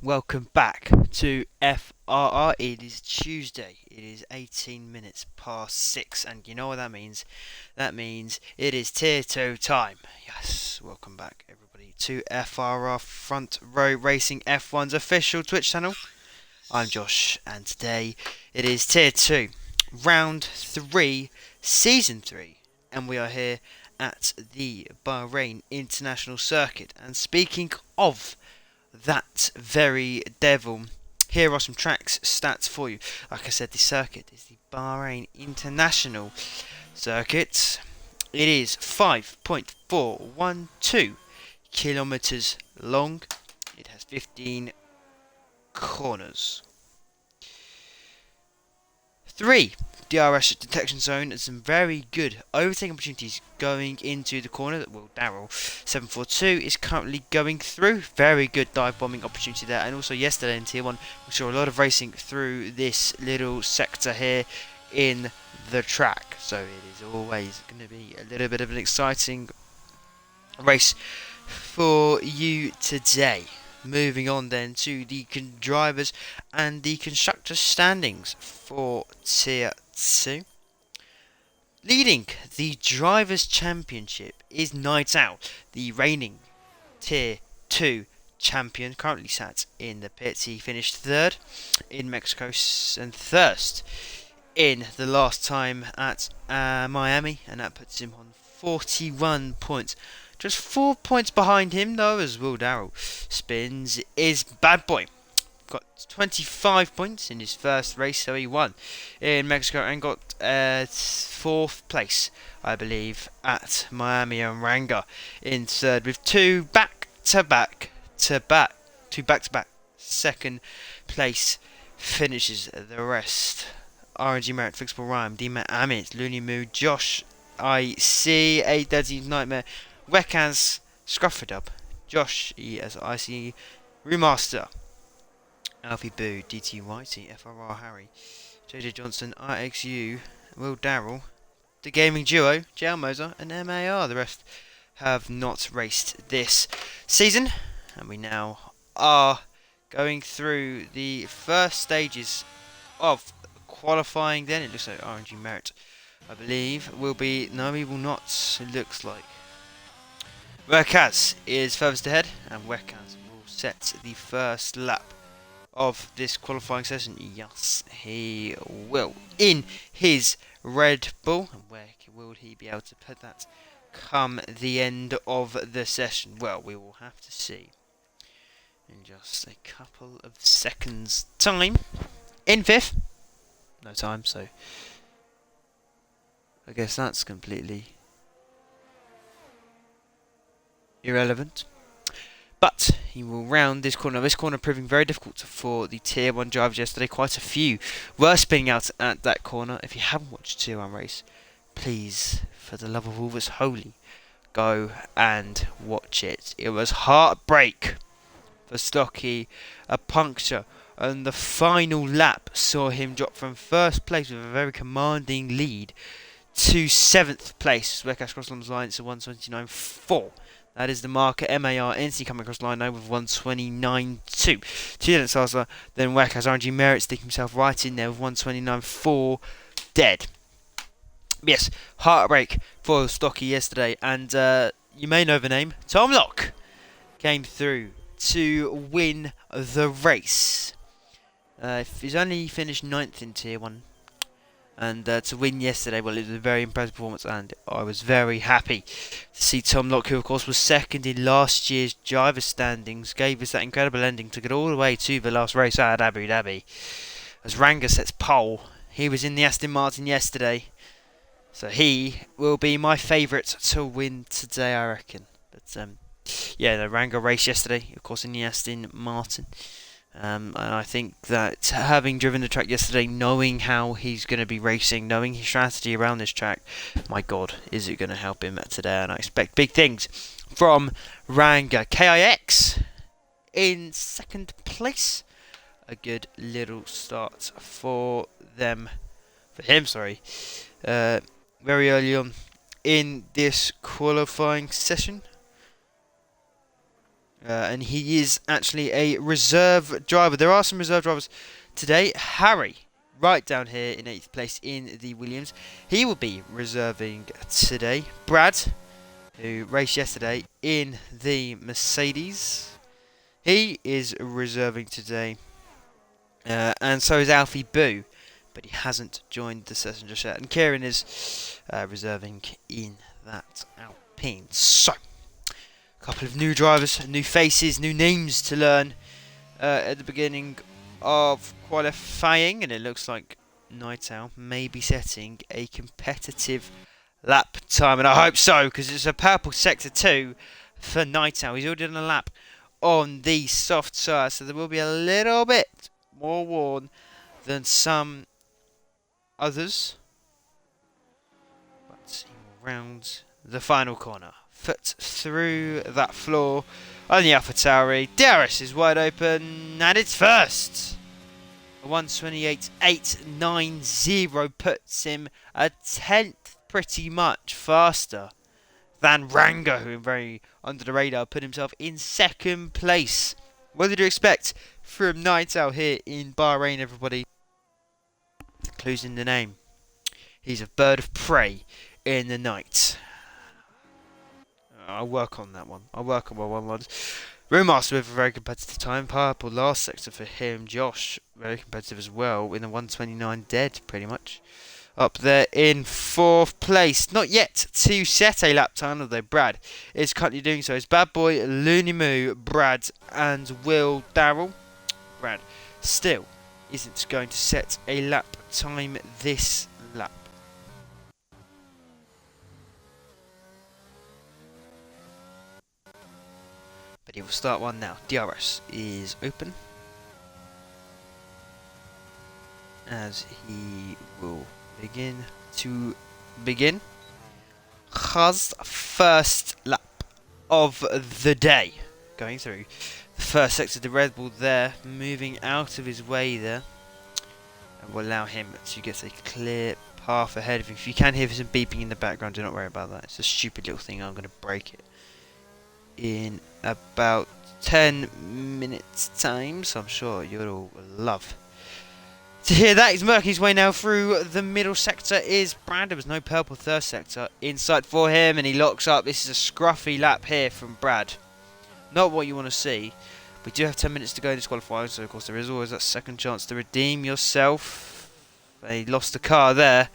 welcome back to FRR. It is Tuesday. It is 18 minutes past 6, and you know what that means? That means it is Tier 2 time. Yes, welcome back, everybody, to FRR Front Row Racing F1's official Twitch channel. I'm Josh, and today it is Tier 2, Round 3, Season 3, and we are here at the Bahrain International Circuit. And speaking of that very devil, here are some tracks stats for you. Like I said, the circuit is the Bahrain International Circuit. It is 5.412 kilometers long. It has 15 corners. 3. DRS detection zone and some very good overtaking opportunities going into the corner. Well, Darrell 742 is currently going through. Very good dive bombing opportunity there. And also yesterday in Tier 1 we saw a lot of racing through this little sector here in the track. So it is always going to be a little bit of an exciting race for you today. Moving on then to the drivers and the constructors standings for Tier 2. Leading the Drivers' Championship is Night Owl, the reigning Tier 2 champion, currently sat in the pits. He finished third in Mexico and first in the last time at Miami, and that puts him on 41 points. Just 4 points behind him, though, as Will Darrell spins, is Bad Boy. Got 25 points in his first race, so he won in Mexico and got 4th place, I believe, at Miami, and Ranga in third with two back-to-back second place finishes. The rest: RNG Merit, Fixable Rhyme, D-Matt Amit, Looney Moo, Josh IC, A Dirty Nightmare, Wekaz, Scrufferdub, Josh ESIC, Remaster, Alfie Boo, DT Whitey, FRR Harry, JJ Johnson, RXU, Will Darrell, The Gaming Duo, JL Moser, and MAR. The rest have not raced this season, and we now are going through the first stages of qualifying. Then it looks like RNG Merit, I believe, will be. No, he will not. It looks like Wekaz is furthest ahead, and Wekaz will set the first lap of this qualifying session. Yes, he will. In his Red Bull. And where will he be able to put that come the end of the session? Well, we will have to see in just a couple of seconds' time. In 5th. No time, so I guess that's completely irrelevant. But he will round this corner. This corner proving very difficult for the Tier 1 drivers yesterday. Quite a few were spinning out at that corner. If you haven't watched Tier 1 race, please, for the love of all that's holy, go and watch it. It was heartbreak for Stocky, a puncture, and the final lap saw him drop from first place with a very commanding lead to 7th place. Wekash crossed on the line, it's a 129.4. That is the marker. MAR instantly coming across the line now with 129.2. Two Salsa, then Wekash RNG Merit sticking himself right in there with 129.4 dead. Yes, heartbreak for Stocky yesterday, and you may know the name. Tom Locke came through to win the race. He's only finished 9th in Tier 1. And to win yesterday, well, it was a very impressive performance, and I was very happy to see Tom Locke, who of course was second in last year's driver standings, gave us that incredible ending, took it all the way to the last race at Abu Dhabi. As Ranga sets pole, he was in the Aston Martin yesterday, so he will be my favourite to win today, I reckon. But yeah, the Ranga race yesterday, of course, in the Aston Martin. And I think that having driven the track yesterday, knowing how he's going to be racing, knowing his strategy around this track, my God, is it going to help him today? And I expect big things from Ranga. KIX in 2nd place. A good little start for him, very early on in this qualifying session. and he is actually a reserve driver. There are some reserve drivers today. Harry, right down here in 8th place in the Williams, he will be reserving today. Brad, who raced yesterday in the Mercedes, he is reserving today. And so is Alfie Boo, but he hasn't joined the session just yet. And Kieran is reserving in that Alpine. So, a couple of new drivers, new faces, new names to learn at the beginning of qualifying. And it looks like Night Owl may be setting a competitive lap time. And I hope so, because it's a purple sector 2 for Night Owl. He's already done a lap on the soft side, so there will be a little bit more worn than some others. But he will round the final corner. Foot through that floor on the AlphaTauri. DRS is wide open, and it's first. A 1:28.890 puts him a tenth pretty much faster than Rango, who very under the radar put himself in second place. What did you expect from Night Owl here in Bahrain, everybody? Clues in the name. He's a bird of prey in the night. I'll work on that one. I'll work on my one lines. Roommaster with a very competitive time. Purple last sector for him. Josh, very competitive as well in the 1:29 dead, pretty much. Up there in 4th place. Not yet to set a lap time, although Brad is currently doing so. It's Bad Boy, Looney Moo, Brad, and Will Darrell. Brad still isn't going to set a lap time this lap. But he will start one now. DRS is open, as he will begin. His first lap of the day. Going through the first sector of the Red Bull there, moving out of his way there. And will allow him to get a clear path ahead of him. If you can hear some beeping in the background, do not worry about that. It's a stupid little thing. I'm going to break it in about 10 minutes time, so I'm sure you'll all love to hear that. He's working his way now through the middle sector. Is Brad. There was no purple third sector in sight for him, and he locks up. This is a scruffy lap here from Brad. Not what you want to see. We do have 10 minutes to go in this qualifying, so of course there is always that second chance to redeem yourself. He lost the car there,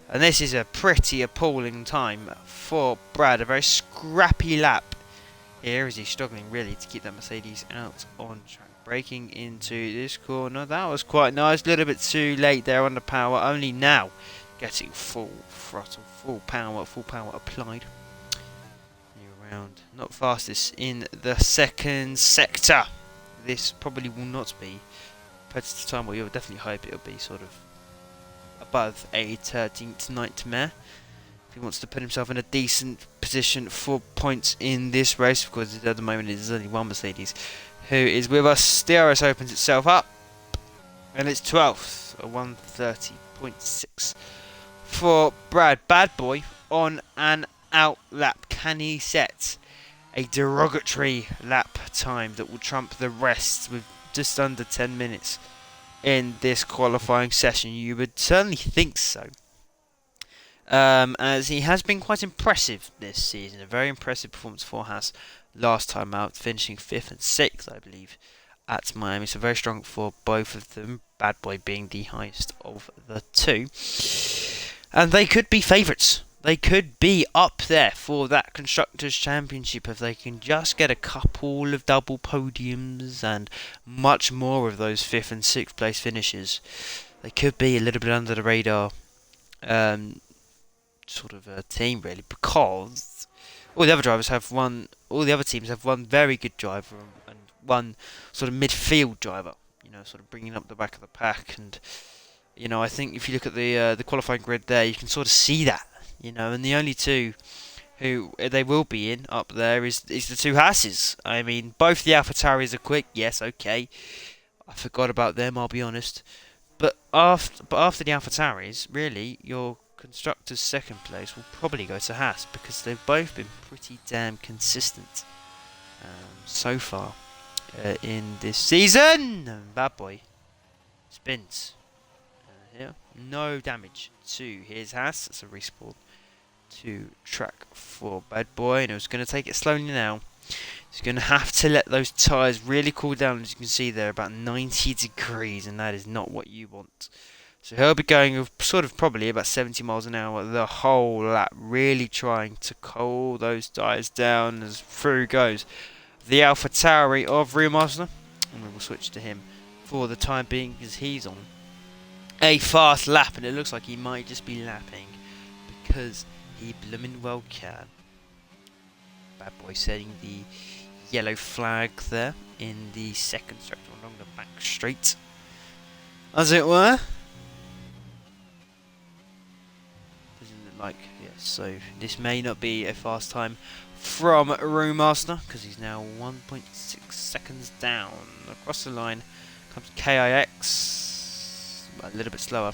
and this is a pretty appalling time for Brad. A very scrappy lap here, as he's struggling really to keep that Mercedes out on track. Braking into this corner, that was quite nice. A little bit too late there on the power. Only now getting full throttle, full power applied. New round, not fastest in the second sector. This probably will not be competitive time, but you'll definitely hope it'll be sort of above a 13th nightmare. If he wants to put himself in a decent position for points in this race, because at the moment there's only one Mercedes who is with us. DRS opens itself up, and it's 12th, a 1:30.6 for Brad. Bad Boy on an out lap. Can he set a derogatory lap time that will trump the rest with just under 10 minutes in this qualifying session? You would certainly think so. As he has been quite impressive this season. A very impressive performance for Haas last time out, finishing 5th and 6th, I believe, at Miami. So very strong for both of them, Bad Boy being the highest of the two. And they could be favourites. They could be up there for that Constructors' Championship if they can just get a couple of double podiums and much more of those 5th and 6th place finishes. They could be a little bit under the radar sort of a team, really, because all the other drivers have one. All the other teams have one very good driver and one sort of midfield driver. You know, sort of bringing up the back of the pack. And you know, I think if you look at the qualifying grid there, you can sort of see that. You know, and the only two who they will be in up there is the two Haases. I mean, both the AlphaTauris are quick. Yes, okay. I forgot about them. I'll be honest. But after the AlphaTauris, really, your Constructors' second place will probably go to Haas, because they've both been pretty damn consistent so far in this season. Bad boy spins here. No damage to his Haas. It's a respawn to track for Bad Boy, and it was going to take it slowly now. He's going to have to let those tyres really cool down. As you can see, they're about 90 degrees, and that is not what you want. So he'll be going sort of probably about 70 miles an hour the whole lap, really trying to cool those tyres down as through goes the Alpha Tauri of Remaster. And we will switch to him for the time being, because he's on a fast lap, and it looks like he might just be lapping because he bloomin' well can. Bad Boy setting the yellow flag there in the second sector along the back straight, as it were. Doesn't look like, yes, so this may not be a fast time from Remaster, because he's now 1.6 seconds down. Across the line comes KIX, a little bit slower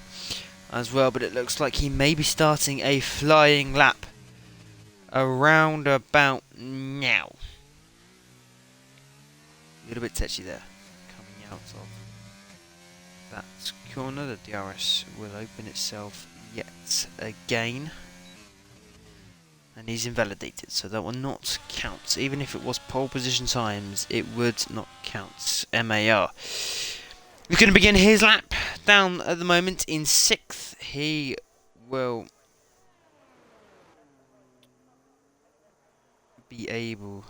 as well, but it looks like he may be starting a flying lap around about now. A little bit touchy there. Coming out of that corner, the DRS will open itself yet again. And he's invalidated, so that will not count. Even if it was pole position times, it would not count. MAR. He's going to begin his lap down at the moment in 6th. He will be able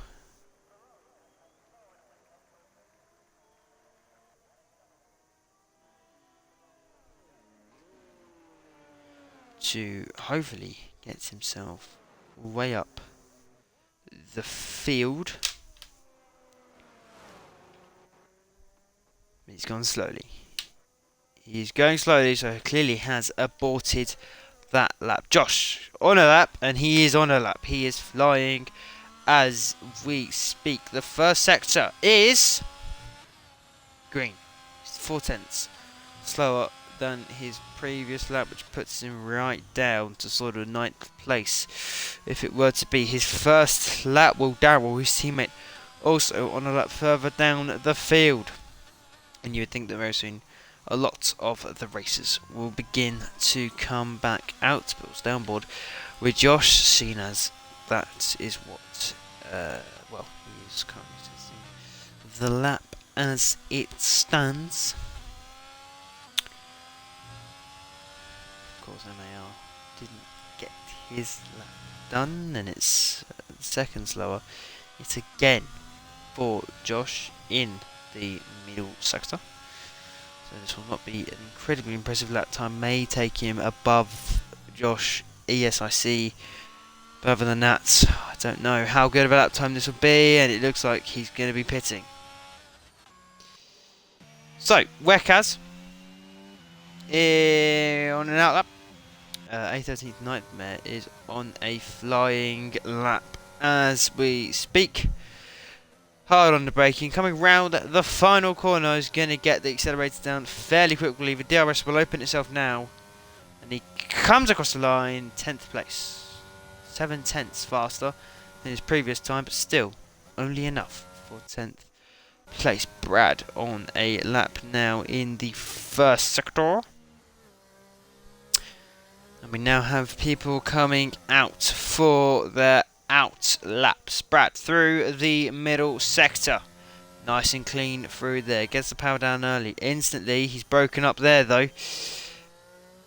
to hopefully get himself way up the field. He's gone slowly. He's going slowly, so he clearly has aborted that lap. Josh on a lap, and he is on a lap. He is flying as we speak. The first sector is green. It's 4/10 slower than his previous lap, which puts him right down to sort of 9th place. If it were to be his first lap, will Darrell, his teammate, also on a lap further down the field. And you would think that very soon a lot of the races will begin to come back out. But it's downboard with Josh, seen as that is what, well, he is currently testing the lap as it stands. Of course, MAR didn't get his lap done, and it's seconds lower. It's again for Josh in the middle sector. So this will not be an incredibly impressive lap time. May take him above Josh ESIC. But other than that, I don't know how good of a lap time this will be, and it looks like he's going to be pitting. So, Wekaz on an out lap. A13th Nightmare is on a flying lap as we speak. Hard on the braking, coming round the final corner, is going to get the accelerator down fairly quickly. The DRS will open itself now, and he comes across the line, 10th place. 7/10 faster than his previous time, but still only enough for 10th place. Brad on a lap now in the first sector. And we now have people coming out for their out laps. Brad through the middle sector, nice and clean through there, gets the power down early. Instantly he's broken up there though,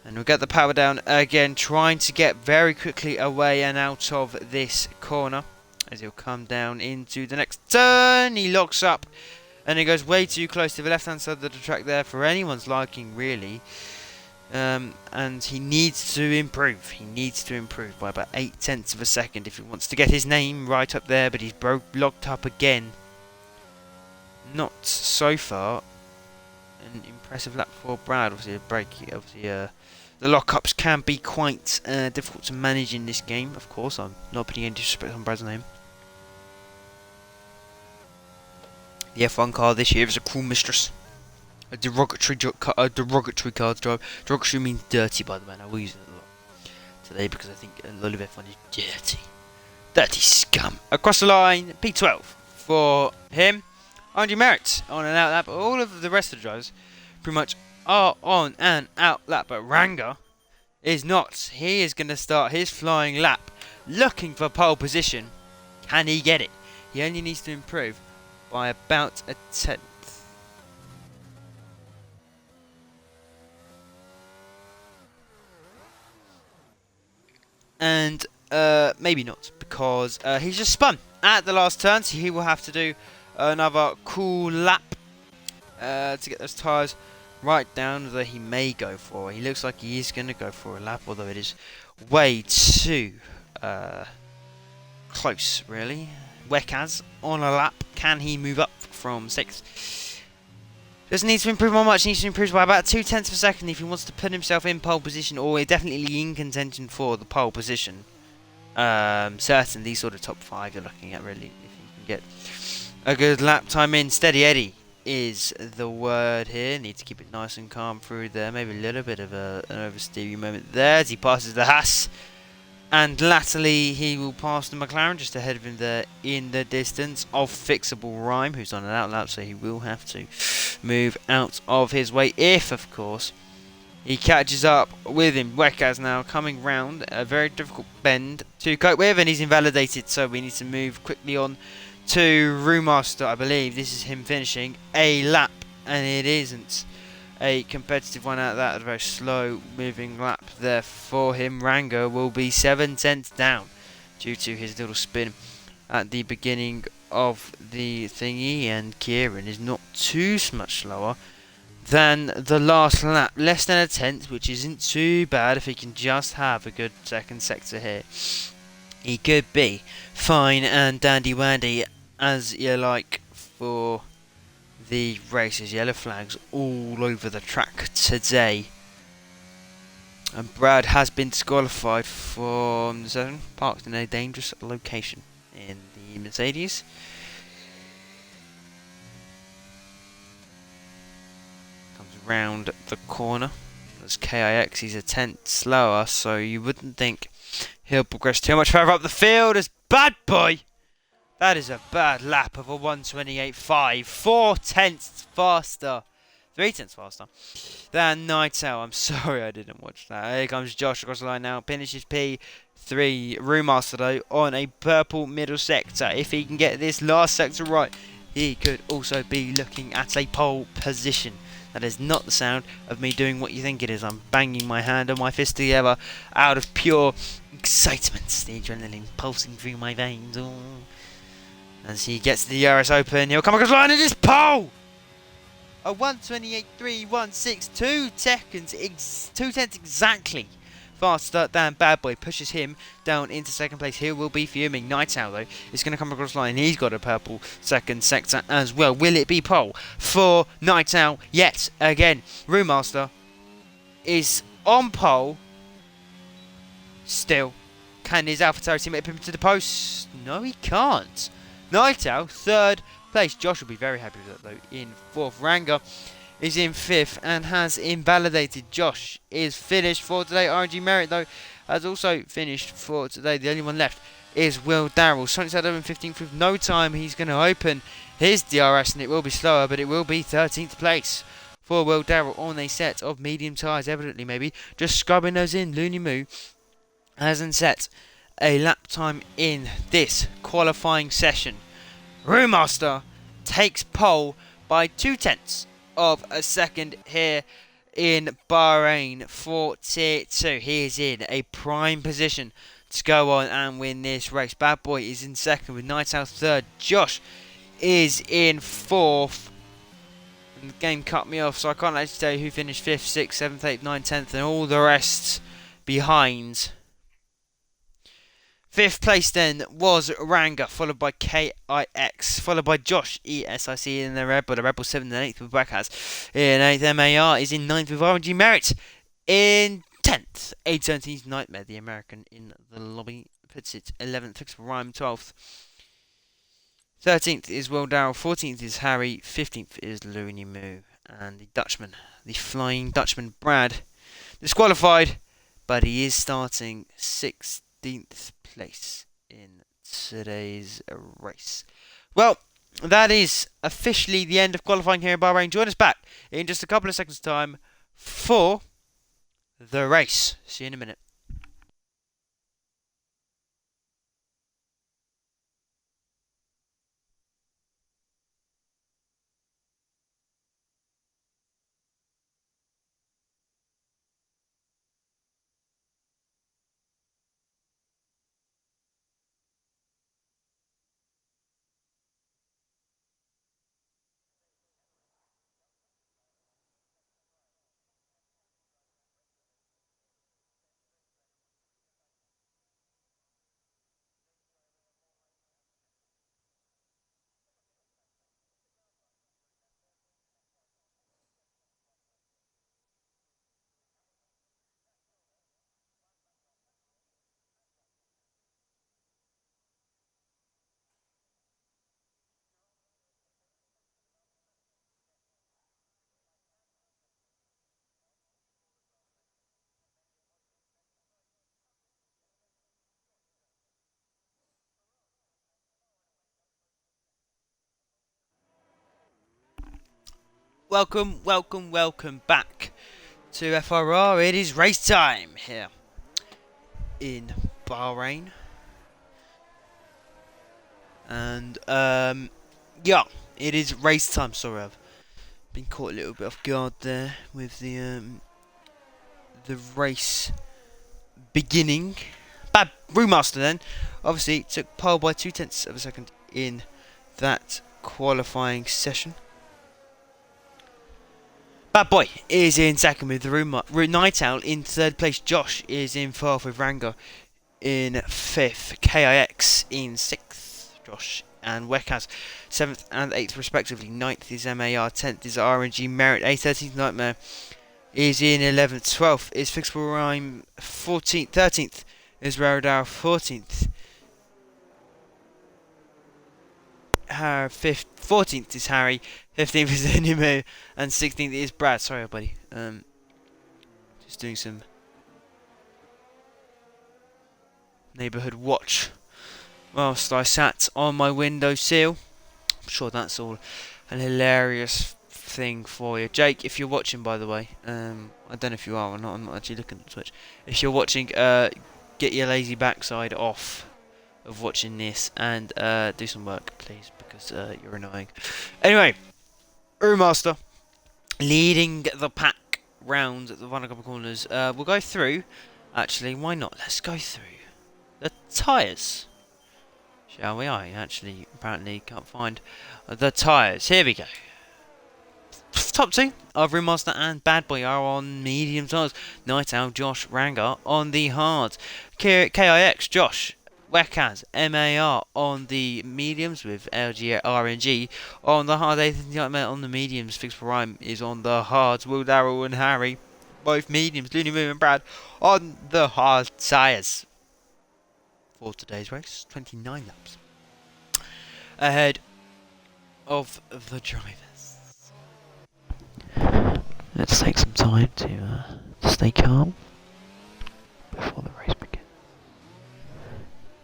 and we'll get the power down again, trying to get very quickly away and out of this corner as he'll come down into the next turn. He locks up and he goes way too close to the left hand side of the track there for anyone's liking, really. And he needs to improve. He needs to improve by about 0.8 of a second if he wants to get his name right up there. But he's locked up again. Not so far an impressive lap for Brad. Obviously, the lockups can be quite difficult to manage in this game. Of course, I'm not putting any disrespect on Brad's name. The F1 car this year is a cruel mistress. A derogatory car to drive. Derogatory means dirty, by the way, and I will use it a lot today because I think a lot of F1 is dirty. Dirty scum. Across the line, P12 for him. Andrew Merritt on an out lap. All of the rest of the drivers pretty much are on an out lap, but Ranga is not. He is going to start his flying lap looking for pole position. Can he get it? He only needs to improve by about a tenth. And maybe not, because he's just spun at the last turn, so he will have to do another cool lap to get those tyres right down that he may go for. He looks like he is going to go for a lap, although it is way too close, really. Wekaz on a lap. Can he move up from 6th? Doesn't need to improve by much. Needs to improve by about 0.2 of a second if he wants to put himself in pole position, or definitely in contention for the pole position. Certainly, these sort of top 5 you're looking at, really, if you can get a good lap time in. Steady Eddie is the word here. Need to keep it nice and calm through there. Maybe a little bit of an oversteering moment there as he passes the Haas. And latterly, he will pass the McLaren just ahead of him there in the distance of Fixable Rhyme, who's on an out lap, so he will have to move out of his way if, of course, he catches up with him. Wekaz now coming round a very difficult bend to cope with, and he's invalidated, so we need to move quickly on to Brewmaster. I believe this is him finishing a lap, and it isn't a competitive one out of that. A very slow moving lap there for him. Rango will be 7/10 down due to his little spin at the beginning of the thingy, and Kieran is not too much slower than the last lap, less than a tenth, which isn't too bad if he can just have a good second sector here. He could be fine and dandy wandy as you like for the races. Yellow flags all over the track today, and Brad has been disqualified from the zone, parked in a dangerous location in the Mercedes. Comes round the corner as KIX, he's a tenth slower, so you wouldn't think he'll progress too much further up the field as Bad Boy. That is a bad lap of a 1:28.5. 4 tenths faster. 3 tenths faster than Night Owl. I'm sorry I didn't watch that. Here comes Josh across the line now. Finishes P3. Brewmaster though on a purple middle sector. If he can get this last sector right, he could also be looking at a pole position. That is not the sound of me doing what you think it is. I'm banging my hand and my fist together out of pure excitement. The adrenaline pulsing through my veins. Oh. As he gets to the US Open, he'll come across the line and it's pole! A 1:28.316, 2 seconds, 2 tenths exactly faster than Bad Boy. Pushes him down into second place. He will be fuming. Night Owl, though, is going to come across the line. He's got a purple second sector as well. Will it be pole for Night Owl yet again? Brewmaster is on pole still. Can his AlphaTauri teammate put him to the post? No, he can't. Night Owl, 3rd place. Josh will be very happy with that, though, in 4th. Ranga is in 5th and has invalidated. Josh is finished for today. RNG Merritt, though, has also finished for today. The only one left is Will Darrell. Sonic's had over 15th with no time. He's going to open his DRS, and it will be slower, but it will be 13th place for Will Darrell on a set of medium tyres, evidently, maybe. Just scrubbing those in. Looney Moo hasn't set a lap time in this qualifying session. Brewmaster takes pole by 2 tenths of a second here in Bahrain for Tier 2. He is in a prime position to go on and win this race. Bad Boy is in 2nd with Night Owl 3rd. Josh is in 4th. And the game cut me off, so I can't actually tell you who finished 5th, 6th, 7th, 8th, 9th, 10th, and all the rest behind. 5th place then was Ranga, followed by KIX, followed by Josh ESIC in the Red Bull. The Red Bull 7th and 8th with Wekaz. In 8th, MAR is in 9th with RNG Merritt. In 10th, 817's Nightmare, the American in the lobby, puts it 11th. Fixable Rhyme 12th. 13th is Will Darrell. 14th is Harry. 15th is Looney Moo. And the Dutchman, the Flying Dutchman Brad, disqualified, but he is starting 16th place in today's race. Well, that is officially the end of qualifying here in Bahrain. Join us back in just a couple of seconds' time for the race. See you in a minute. Welcome, welcome, welcome back to FRR. It is race time here in Bahrain. And, yeah, it is race time. Sorry, I've been caught a little bit off guard there with the race beginning. Bad Brewmaster then. Obviously, took pole by 0.2 of a second in that qualifying session. Bad Boy is in second with the Night Owl in third place. Josh is in fourth with Ranga in fifth. KIX in sixth. Josh and Wekaz 7th and 8th respectively. 9th is MAR, 10th is RNG Merit, 13th Nightmare is in 11th. 12th is Fixable Rhyme, 14th. 13th is Raradar, 14th. 14th is Harry, 15th is Animu, and 16th is Brad. Sorry, buddy. Just doing some neighbourhood watch whilst I sat on my windowsill. I'm sure that's all an hilarious thing for you. Jake, if you're watching, by the way, I don't know if you are or not, I'm not actually looking at Twitch. If you're watching, get your lazy backside off of watching this and do some work, please, because you're annoying. Anyway, Brewmaster leading the pack round the final couple of corners. We'll go through, actually, why not? Let's go through the tyres. Shall we? I actually apparently can't find the tyres. Here we go. Top two of Brewmaster and Bad Boy are on medium tyres. Night Owl, Josh, Ranga on the hard. KIX, Josh, Wekaz, MAR on the mediums with LG RNG on the hard. On the mediums. Fixed Rhyme is on the hards. Will, Darryl and Harry, both mediums. Looney Moo and Brad on the hard tyres. For today's race, 29 laps ahead of the drivers. Let's take some time to stay calm before the race begins.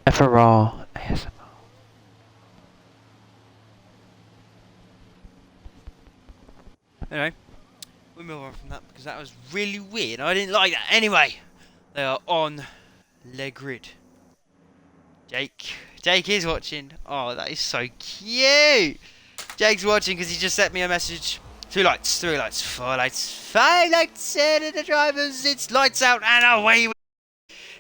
FRR ASMR. Anyway, we move on from that because that was really weird. I didn't like that. Anyway, they are on Le Grid. Jake is watching. Oh, that is so cute. Jake's watching because he just sent me a message. 2 lights, 3 lights, 4 lights, 5 lights, and the drivers, it's lights out and away we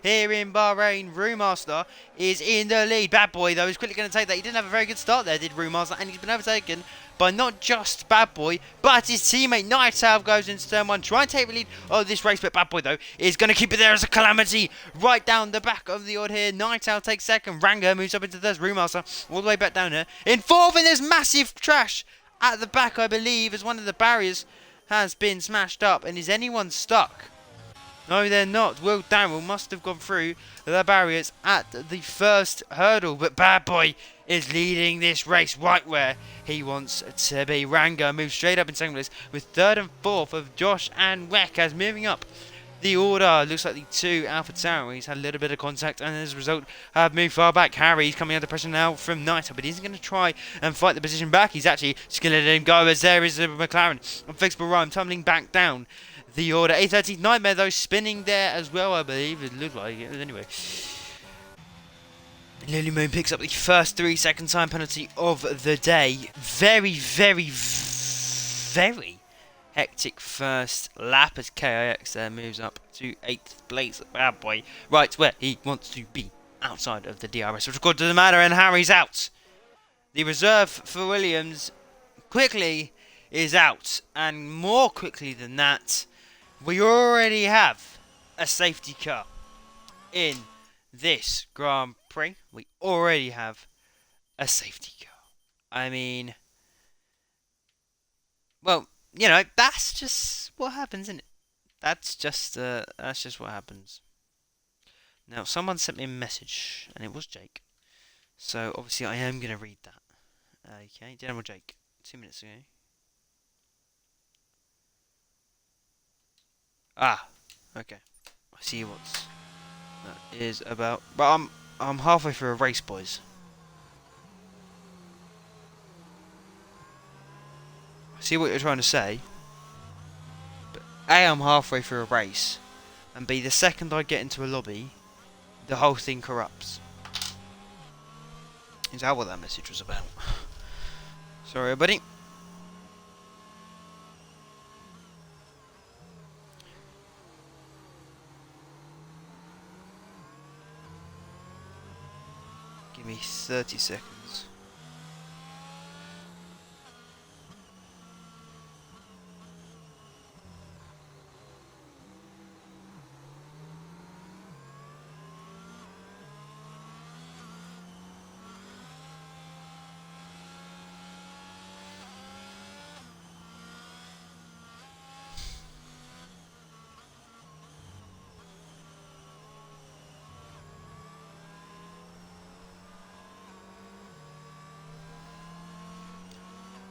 here in Bahrain. Brewmaster is in the lead. Bad Boy, though, is quickly going to take that. He didn't have a very good start there, did Brewmaster, and he's been overtaken by not just Bad Boy, but his teammate Night Owl goes into turn 1, trying to take the lead of this race, but Bad Boy, though, is going to keep it there as a calamity right down the back of the odd here. Night Owl takes second. Ranga moves up into third. Brewmaster all the way back down here in fourth, and there's massive trash at the back, I believe, as one of the barriers has been smashed up. And is anyone stuck? No, they're not. Will Darryl must have gone through the barriers at the first hurdle, but Bad Boy is leading this race right where he wants to be. Ranga moves straight up in second place with third and fourth of Josh and Weck as moving up the order. Looks like the two Alpha Tauris had a little bit of contact and as a result have moved far back. Harry's coming under pressure now from Naito, but he's going to try and fight the position back. He's actually just going to let him go as there is a McLaren. Unfixable Rhyme tumbling back down. The order. 830 Nightmare though spinning there as well, I believe. It looked like it. Anyway. Lily Moon picks up the first 3 second time penalty of the day. Very, very, very hectic first lap as KIX there moves up to 8th place. Bad boy. Right where he wants to be. Outside of the DRS. Which of course doesn't matter and Harry's out. The reserve for Williams quickly is out. And more quickly than that, we already have a safety car in this Grand Prix. We already have a safety car. I mean, well, you know, that's just what happens, isn't it? That's just what happens. Now, someone sent me a message, and it was Jake. So, obviously, I am going to read that. Okay, General Jake, 2 minutes ago. Ah, okay. I see what that is about. But I'm halfway through a race, boys. I see what you're trying to say. But A, I'm halfway through a race. And B, the second I get into a lobby, the whole thing corrupts. Is that what that message was about? Sorry, buddy. Give me 30 seconds.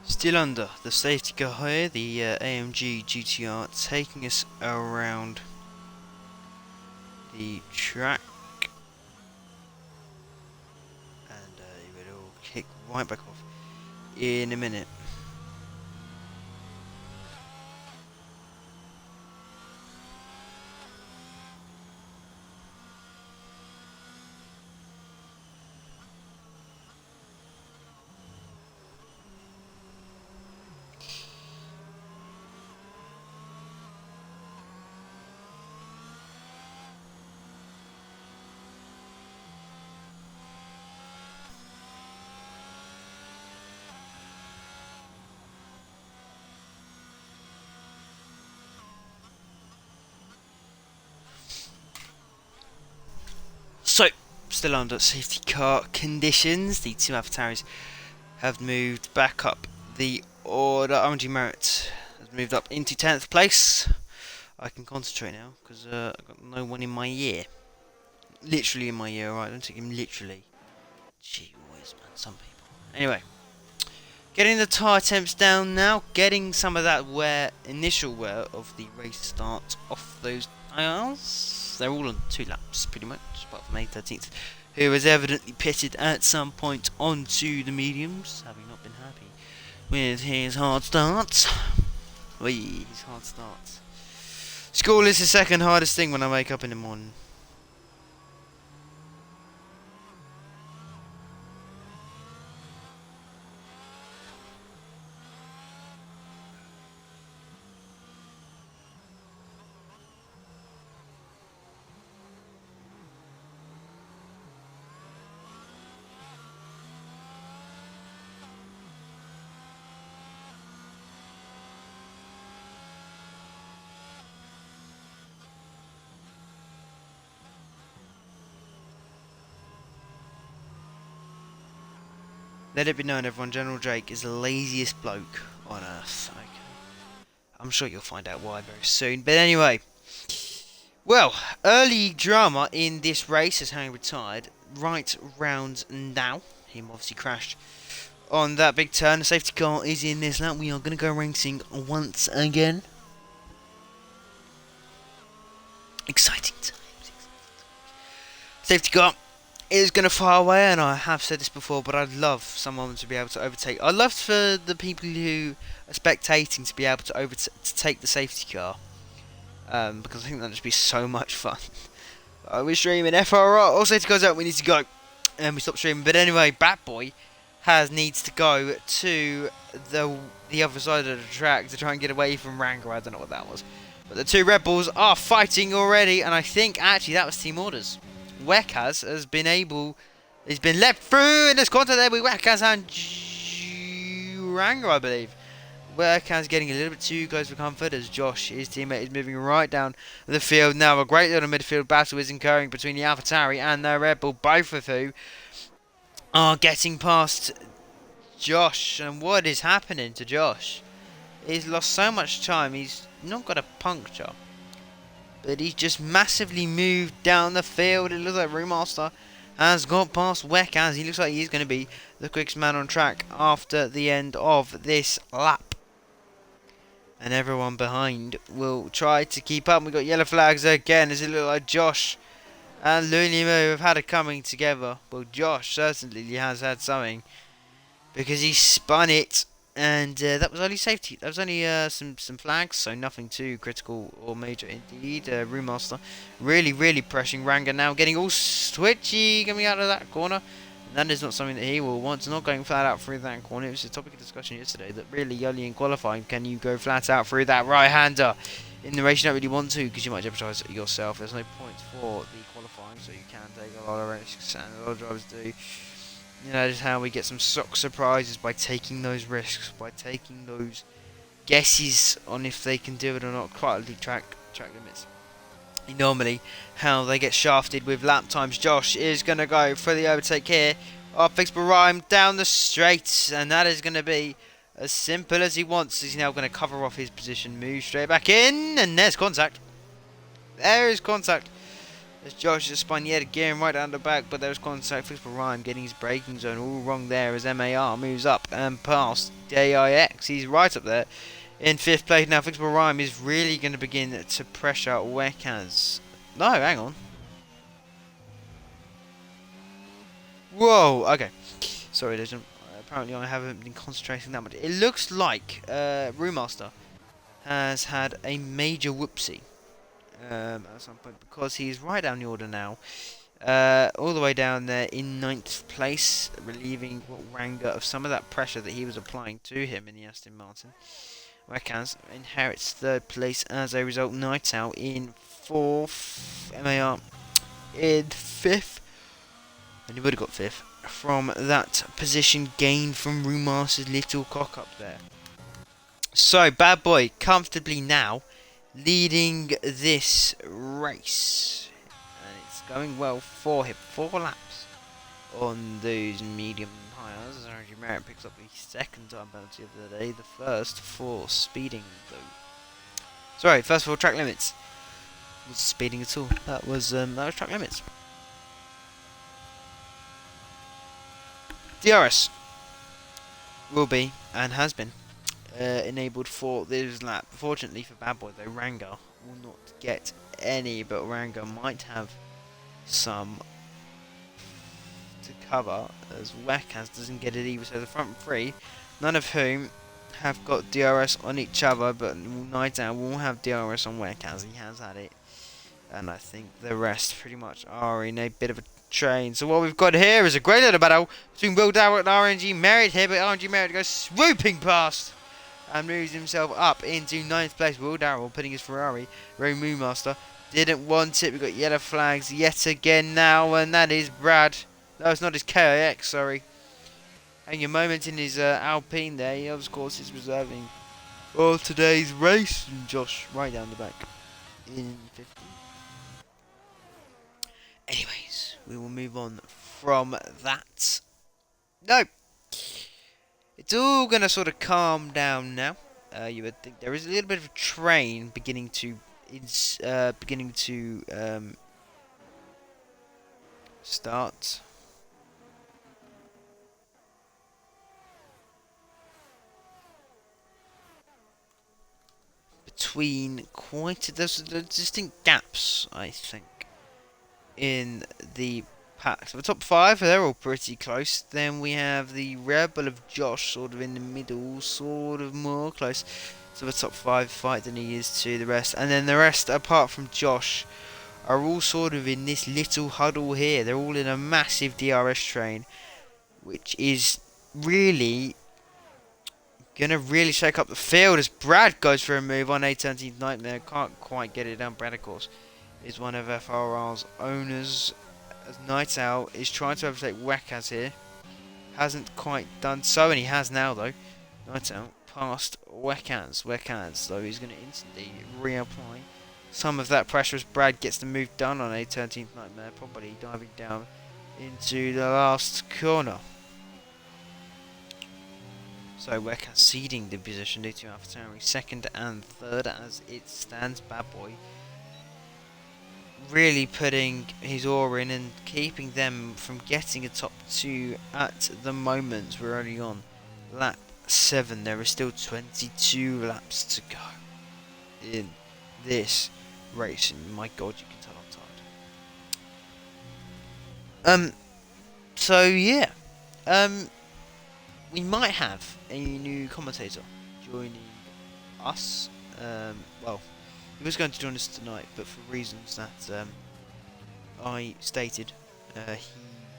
Still under the safety car here, the AMG GTR taking us around the track, and it will kick right back off in a minute. So, still under safety car conditions, the two AlphaTauris have moved back up the order. RNG Merit has moved up into 10th place. I can concentrate now because I've got no one in my ear. Literally in my ear, right? Don't take him literally. Gee whiz, man, some people. Anyway, getting the tyre temps down now, getting some of that initial wear of the race start off those tyres. They're all on 2 laps, pretty much, apart from 13th, who has evidently pitted at some point onto the mediums, having not been happy with his hard starts. His hard starts. School is the second hardest thing when I wake up in the morning. Let it be known, everyone, General Drake is the laziest bloke on earth. Okay. I'm sure you'll find out why very soon. But anyway, well, early drama in this race as Harry retired right round now. He obviously crashed on that big turn. The safety car is in this lap. We are going to go racing once again. Exciting times. Safety car is going to fly away, and I have said this before, but I'd love someone to be able to overtake. I'd love for the people who are spectating to be able to overtake the safety car, because I think that'd just be so much fun. We're streaming FRR. All safety cars out. We need to go, and we stop streaming. But anyway, Bat Boy needs to go to the other side of the track to try and get away from Rango. I don't know what that was. But the two Red Bulls are fighting already, and I think actually that was team orders. Wekaz has been able, he's been let through in this contact there with Wekaz and Rango, I believe. Wekaz getting a little bit too close for comfort as Josh, his teammate, is moving right down the field. Now a great little midfield battle is occurring between the AlphaTauri and the Red Bull, both of who are getting past Josh. And what is happening to Josh? He's lost so much time, he's not got a puncture. But he's just massively moved down the field. It looks like Remaster has got past Wekaz. He looks like he's going to be the quickest man on track after the end of this lap. And everyone behind will try to keep up. We've got yellow flags again. As it looks like Josh and Looney Moo have had a coming together. Well, Josh certainly has had something, because he spun it. And that was only safety. That was only some flags, so nothing too critical or major indeed. Roommaster really pressuring Ranga now, getting all switchy coming out of that corner. And that is not something that he will want. Not going flat out through that corner. It was a topic of discussion yesterday that really only in qualifying can you go flat out through that right-hander. In the race you don't really want to, because you might jeopardise yourself. There's no points for the qualifying, so you can take a lot of risks, and a lot of drivers do. You know, just how we get some surprises by taking those risks, by taking those guesses on if they can do it or not. Quite a track limits. Normally, how they get shafted with lap times. Josh is going to go for the overtake here. Fixed Bahrain down the straight, and that is going to be as simple as he wants. He's now going to cover off his position, move straight back in, and there's contact. There is contact. As Josh just spun yet again right down the back, but there was contact. Fixed Bahrain getting his braking zone all wrong there as MAR moves up and past DIX. He's right up there in 5th place now. Fixed Bahrain is really going to begin to pressure Wekaz. No, hang on. Whoa, okay. Sorry, Legend. Apparently I haven't been concentrating that much. It looks like Brewmaster has had a major whoopsie. At some point, because he's right down the order now, all the way down there in 9th place, relieving Ranga of some of that pressure that he was applying to him in the Aston Martin. Wekaz inherits 3rd place as a result. Night Owl in 4th, MAR in 5th, and he would have got 5th from that position gained from Rumaster's little cock up there. So Bad Boy comfortably now leading this race, and it's going well for him. 4 laps on those medium tyres. RNG Merritt picks up the 2nd time penalty of the day, the first for speeding though. Sorry, first for track limits. Wasn't speeding at all. That was track limits. DRS will be and has been enabled for this lap. Fortunately for Bad Boy though, Ranga will not get any, but Ranga might have some to cover as Wekaz doesn't get it either. So the front 3, none of whom have got DRS on each other, but Night Owl will have DRS on Wekaz. He has had it, and I think the rest pretty much are in a bit of a train. So what we've got here is a great little battle between Will Darrell and RNG Merritt here, but RNG Merritt goes swooping past and moves himself up into 9th place. Will Darrell putting his Ferrari. Ray Moonmaster didn't want it. We've got yellow flags yet again now, and that is Brad. No, it's not his KIX, sorry. Having a moment in his Alpine there. He, of course, is reserving for today's race. And Josh right down the back in 50. Anyways, we will move on from that. No! It's all going to sort of calm down now. You would think there is a little bit of a train beginning to start. between there's distinct gaps, I think, in the pack. So the top 5, they're all pretty close. Then we have the Rebel of Josh, sort of in the middle, sort of more close to the top 5 fight than he is to the rest. And then the rest, apart from Josh, are all sort of in this little huddle here. They're all in a massive DRS train, which is really gonna really shake up the field as Brad goes for a move on A13 Nightmare. Can't quite get it done. Brad, of course, is one of FRR's owners. As Night Owl is trying to overtake Wekaz here. Hasn't quite done so, and he has now though. Night Owl past Wekaz. Wekaz, though, he's going to instantly reapply some of that pressure as Brad gets the move done on A13 Nightmare, probably diving down into the last corner. So we're conceding the position due to AlphaTauri second and third as it stands. Bad Boy really putting his oar in and keeping them from getting a top 2 at the moment. We're only on lap 7. There is still 22 laps to go in this race, and my god, you can tell I'm tired. So yeah, we might have a new commentator joining us. Well, he was going to join us tonight, but for reasons that I stated, he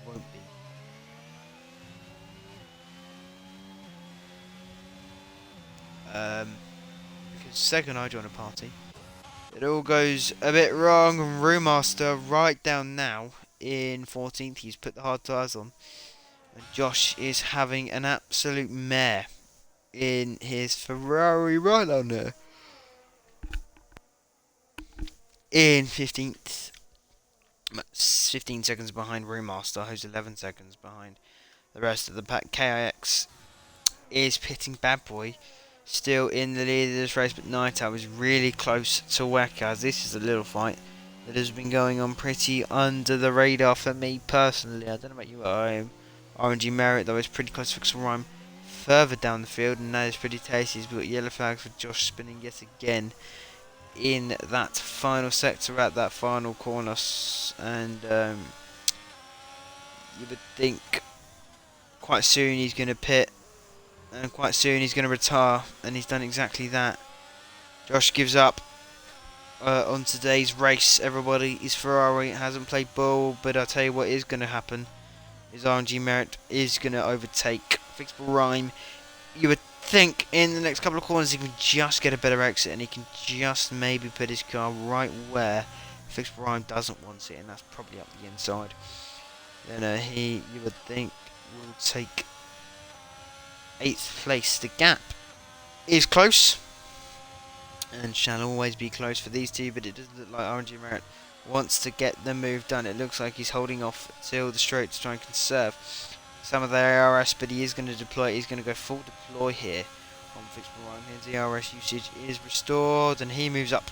won't be. Because second I join a party, it all goes a bit wrong. Brewmaster right down now in 14th. He's put the hard tyres on. And Josh is having an absolute mare in his Ferrari right down there. In 15th. 15 seconds behind Brewmaster, who's 11 seconds behind the rest of the pack. KIX is pitting Bad Boy. Still in the lead of this race, but Night Owl is really close to Wekaz. This is a little fight that has been going on pretty under the radar for me personally. I don't know about you, RNG Merit, though, is pretty close to Fixable Rhyme further down the field, and that is pretty tasty. We've got yellow flags for Josh spinning yet again in that final sector at that final corner, and you would think quite soon he's going to pit. And quite soon he's going to retire, and he's done exactly that. Josh gives up on today's race. Everybody is Ferrari, hasn't played ball, but I'll tell you what is going to happen is RNG Merit is going to overtake Fixable Rhyme. You would think in the next couple of corners he can just get a better exit, and he can just maybe put his car right where Fixable Rhyme doesn't want it, and that's probably up the inside. Then you would think, will take 8th place. The gap is close and shall always be close for these two, but it doesn't look like RNG Merit wants to get the move done. It looks like he's holding off till the straight to try and conserve some of the ARS, but he is going to deploy. He's going to go full deploy here on Fixable Rhyme. His ARS usage is restored, and he moves up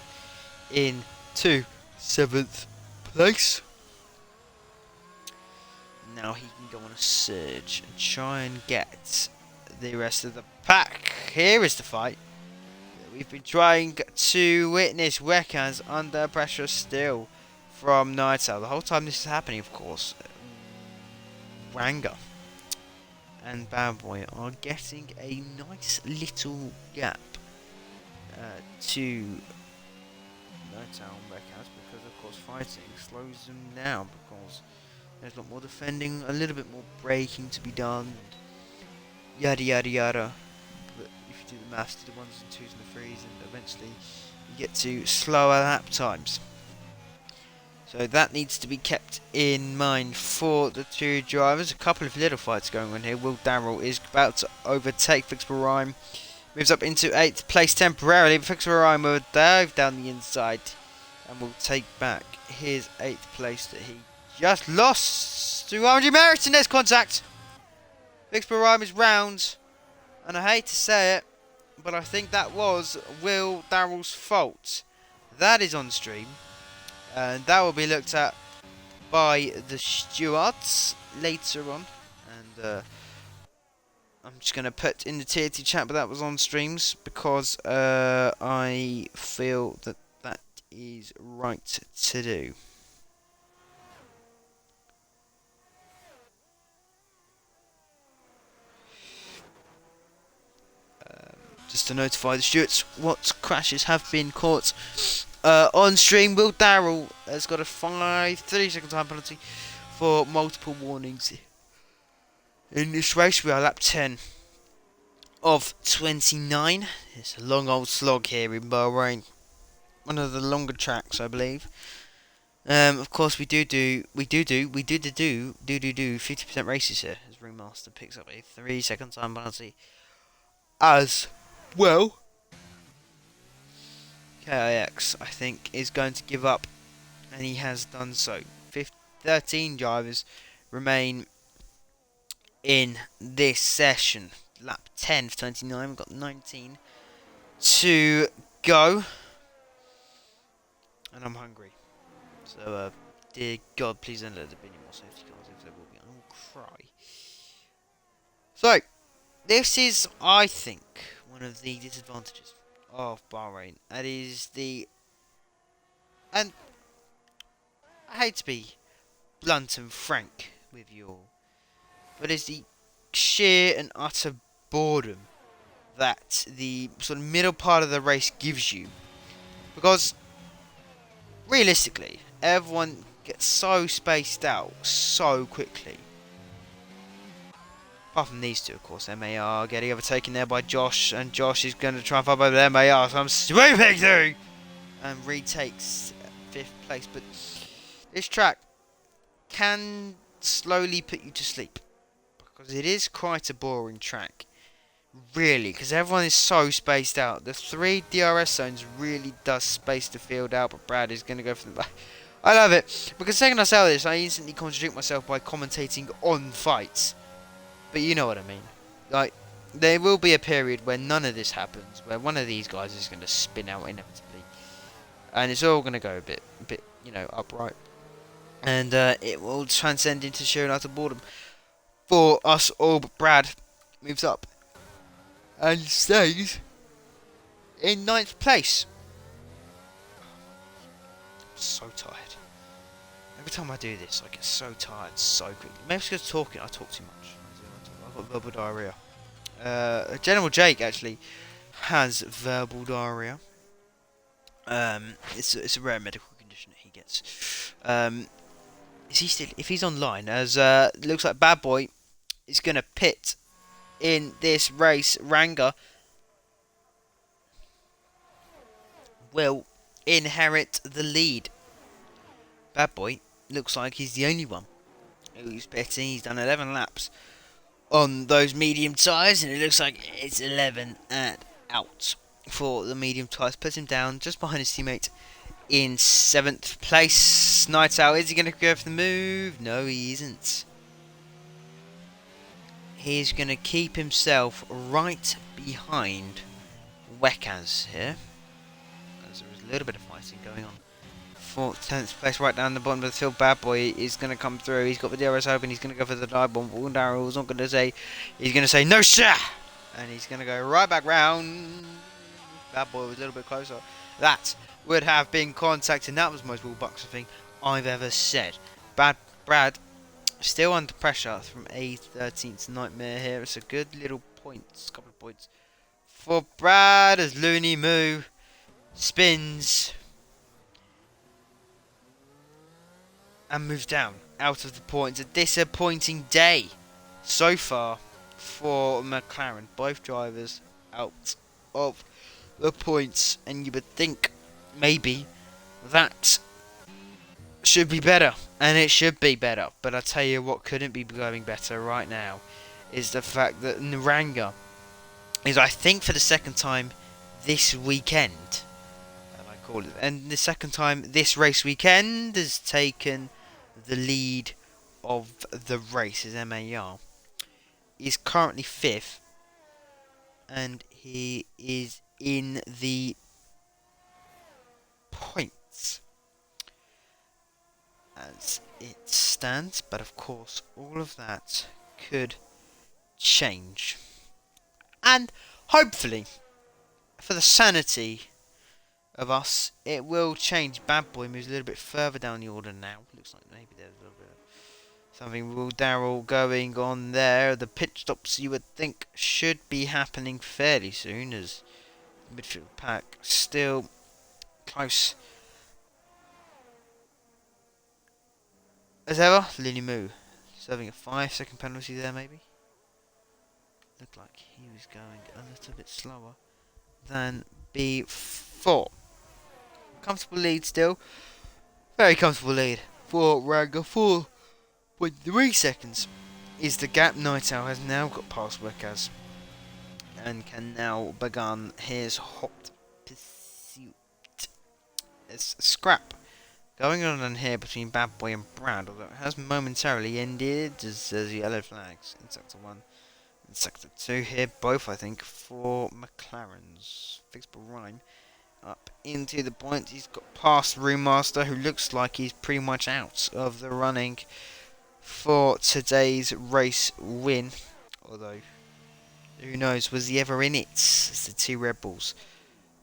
into 7th place. Now he can go on a surge and try and get the rest of the pack. Here is the fight that we've been trying to witness. Wekaz under pressure still from Night Owl. The whole time this is happening, of course, Ranga and Bad Boy are getting a nice little gap to Night Owl and Wekaz, because of course fighting slows them down, because there's a lot more defending, a little bit more braking to be done, yada yada yada. But if you do the maths, do the 1s and 2s and the 3s, and eventually you get to slower lap times. So that needs to be kept in mind for the two drivers. A couple of little fights going on here. Will Darrell is about to overtake Fixable Rhyme. Moves up into 8th place temporarily, but Fixable Rhyme will dive down the inside and will take back his 8th place that he just lost to RNG Merit in this contact. Fixable Rhyme is round, and I hate to say it, but I think that was Will Darrell's fault. That is on stream, and that will be looked at by the stewards later on. And I'm just going to put in the TNT chat, but that was on streams because I feel that that is right to do. Just to notify the stewards what crashes have been caught on stream. Will Darrell has got a 30-second time penalty for multiple warnings in this race. We are lap 10 of 29. It's a long old slog here in Bahrain. One of the longer tracks, I believe. Of course, we do 50% races here. As Ringmaster picks up a 3-second time penalty as well. KIX, I think, is going to give up, and he has done so. 13 drivers remain in this session. Lap 10 of 29, we've got 19 to go. And I'm hungry. So, dear God, please don't let there be any more safety cars. If there will be, I will cry. So, this is, I think, one of the disadvantages of Bahrain. That is and I hate to be blunt and frank with you all, but it's the sheer and utter boredom that the sort of middle part of the race gives you. Because, realistically, everyone gets so spaced out so quickly. Apart from these two, of course. MAR getting overtaken there by Josh, and Josh is going to try and fight over MAR, so I'm swooping through! And retakes 5th place, but this track can slowly put you to sleep. Because it is quite a boring track. Really, because everyone is so spaced out. The 3 DRS zones really does space the field out, but Brad is going to go for the back. I love it, because the second I say this, I instantly contradict myself by commentating on fights. But you know what I mean. Like, there will be a period where none of this happens, where one of these guys is going to spin out inevitably. And it's all going to go a bit, upright. And it will transcend into sheer and utter boredom for us all, but Brad moves up and stays in 9th place. I'm so tired. Every time I do this, I get so tired so quickly. Maybe it's because I talk too much. I've got verbal diarrhea. General Jake actually has verbal diarrhea. It's a rare medical condition that he gets. Is he still? If he's online, as looks like Bad Boy is gonna pit in this race. Ranga will inherit the lead. Bad Boy looks like he's the only one who's pitting. He's done 11 laps on those medium tyres, and it looks like it's 11 and out for the medium tyres. Puts him down just behind his teammate in 7th place. Night Owl, is he going to go for the move? No, he isn't. He's going to keep himself right behind Wekaz here, as there is a little bit of fighting going on. 10th place, right down the bottom of the field. Bad Boy is going to come through. He's got the DRS open. He's going to go for the dive bomb. Darrell's not going to say. He's going to say no, sir, and he's going to go right back round. Bad Boy was a little bit closer. That would have been contact, and that was the most Will Buxer thing I've ever said. Brad still under pressure from a 13th nightmare here. It's a good little points, couple of points for Brad as Looney Moo spins and moves down out of the points. A disappointing day so far for McLaren. Both drivers out of the points, and you would think maybe that should be better, and it should be better. But I tell you what couldn't be going better right now is the fact that Naranga is, I think, for the second time this weekend, and the second time this race weekend, has taken the lead of the race. As MAR is currently 5th, and he is in the points as it stands, but of course all of that could change. And hopefully, for the sanity of us, it will change. Bad Boy moves a little bit further down the order now. Looks like maybe there's a little bit of something with Daryl going on there. The pit stops you would think should be happening fairly soon, as the midfield pack still close as ever. Lily Moo serving a 5-second penalty there, maybe. Looked like he was going a little bit slower than before. Comfortable lead still. Very comfortable lead for Raga. 4.3 seconds is the gap. Night Owl has now got past Wekaz and can now begin his hot pursuit. There's a scrap going on in here between Bad Boy and Brad, although it has momentarily ended as there's yellow flags in Sector 1 and Sector 2 here, both I think for McLaren's. Fix Bahrain up into the point. He's got past Roommaster, who looks like he's pretty much out of the running for today's race win. Although, who knows, was he ever in it? It's the two Red Bulls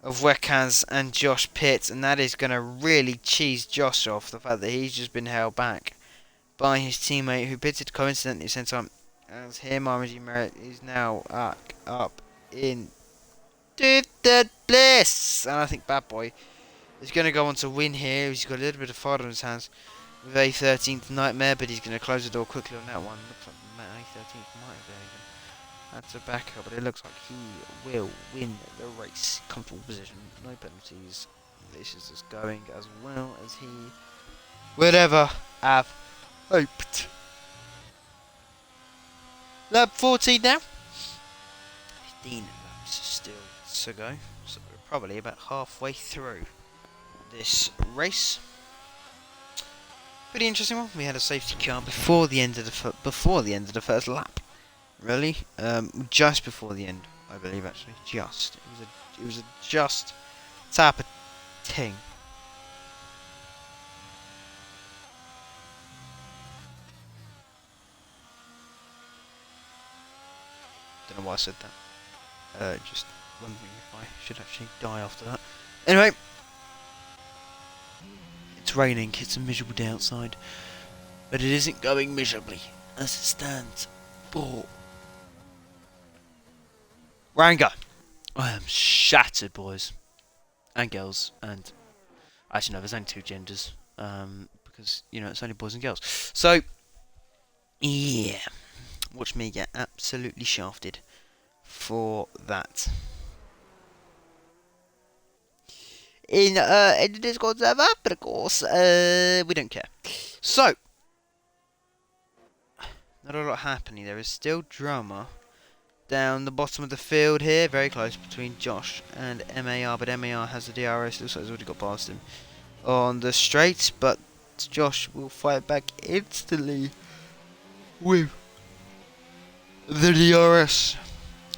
of Wekaz and Josh Pitt, and that is going to really cheese Josh off, the fact that he's just been held back by his teammate, who pitted coincidentally at the same time as him. RMG Merritt is now up in third place, and I think Bad Boy is going to go on to win here. He's got a little bit of fire on his hands with a 13th Nightmare, but he's going to close the door quickly on that one. Looks like a 13th Nightmare even. That's a backup, but it looks like he will win the race. Comfortable position, no penalties. This is just going as well as he would ever have hoped. Lap 14 now. 15 laps still to go, so we're probably about halfway through this race. Pretty interesting one. We had a safety car before the end of the first lap. Really, just before the end, I believe. Actually, just it was a just type of thing. Don't know why I said that. Just wondering if I should actually die after that. Anyway, it's raining. It's a miserable day outside, but it isn't going miserably as it stands for Ranga. I am shattered, boys and girls, and actually no, there's only two genders, because you know it's only boys and girls. So yeah, watch me get absolutely shafted for that in the Discord server, but of course we don't care. So not a lot happening. There is still drama down the bottom of the field here, very close between Josh and MAR, but MAR has the DRS. Looks like he's already got past him on the straight, but Josh will fight back instantly with the DRS,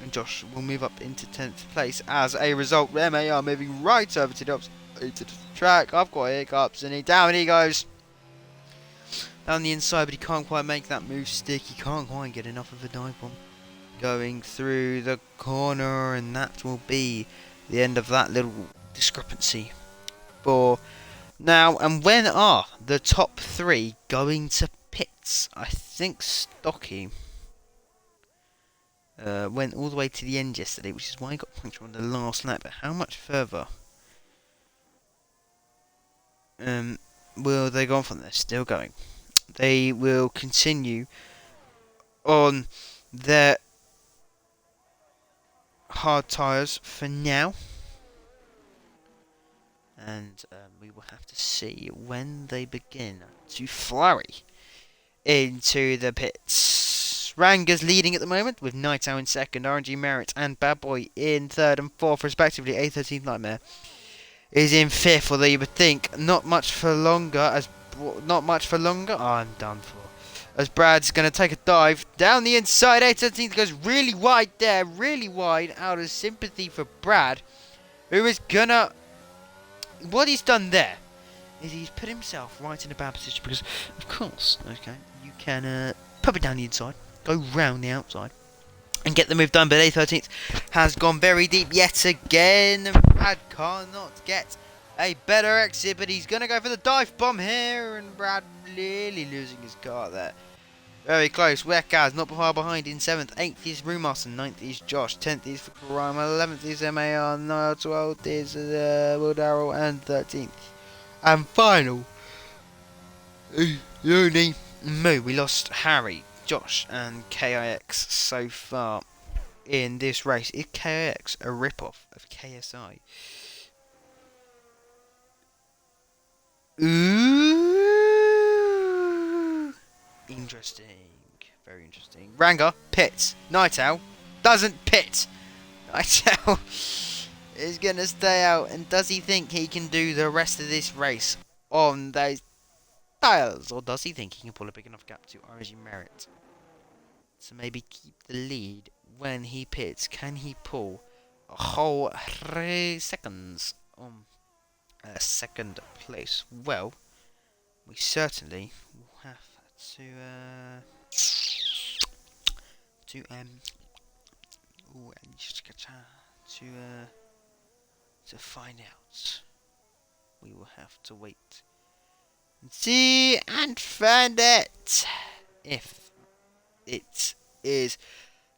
and Josh will move up into 10th place as a result. MAR moving right over to the track. I've got hiccups, and down he goes down the inside, but he can't quite make that move stick. He can't quite get enough of a dive bomb going through the corner, and that will be the end of that little discrepancy for now. And when are the top three going to pits? I think Stocky went all the way to the end yesterday, which is why he got punctured on the last lap. But how much further will they go on from there? Still going. They will continue on their hard tyres for now, and we will have to see when they begin to flurry into the pits. Ranga's leading at the moment with Night Owl in second, RNG Merit and Bad Boy in third and fourth respectively. A13th Nightmare is in fifth, although you would think not much for longer. Oh, I'm done for. As Brad's going to take a dive down the inside. 813th goes really wide there. Really wide out of sympathy for Brad, who is going to... What he's done there is he's put himself right in a bad position because, of course, okay, you can pop it down the inside, go round the outside, and get the move done. But A13th has gone very deep yet again. Brad cannot get a better exit, but he's going to go for the dive bomb here, and Brad really losing his car there. Very close. Weckaz not far behind in 7th. 8th is Rumason. 9th is Josh. 10th is for Karama. 11th is MAR. 12th is Will Darrell. And 13th. And final, Looney Moo. We lost Harry, Josh, and KIX so far in this race. Is KIX a rip-off of KSI? Ooh. Interesting. Very interesting. Ranga pits. Night Owl doesn't pit. Night Owl is going to stay out. And does he think he can do the rest of this race on those tiles? Or does he think he can pull a big enough gap to Origin Merit to maybe keep the lead when he pits? Can he pull a whole 3 seconds on second place? Well, we certainly will have to find out. We will have to wait and see and find it if it is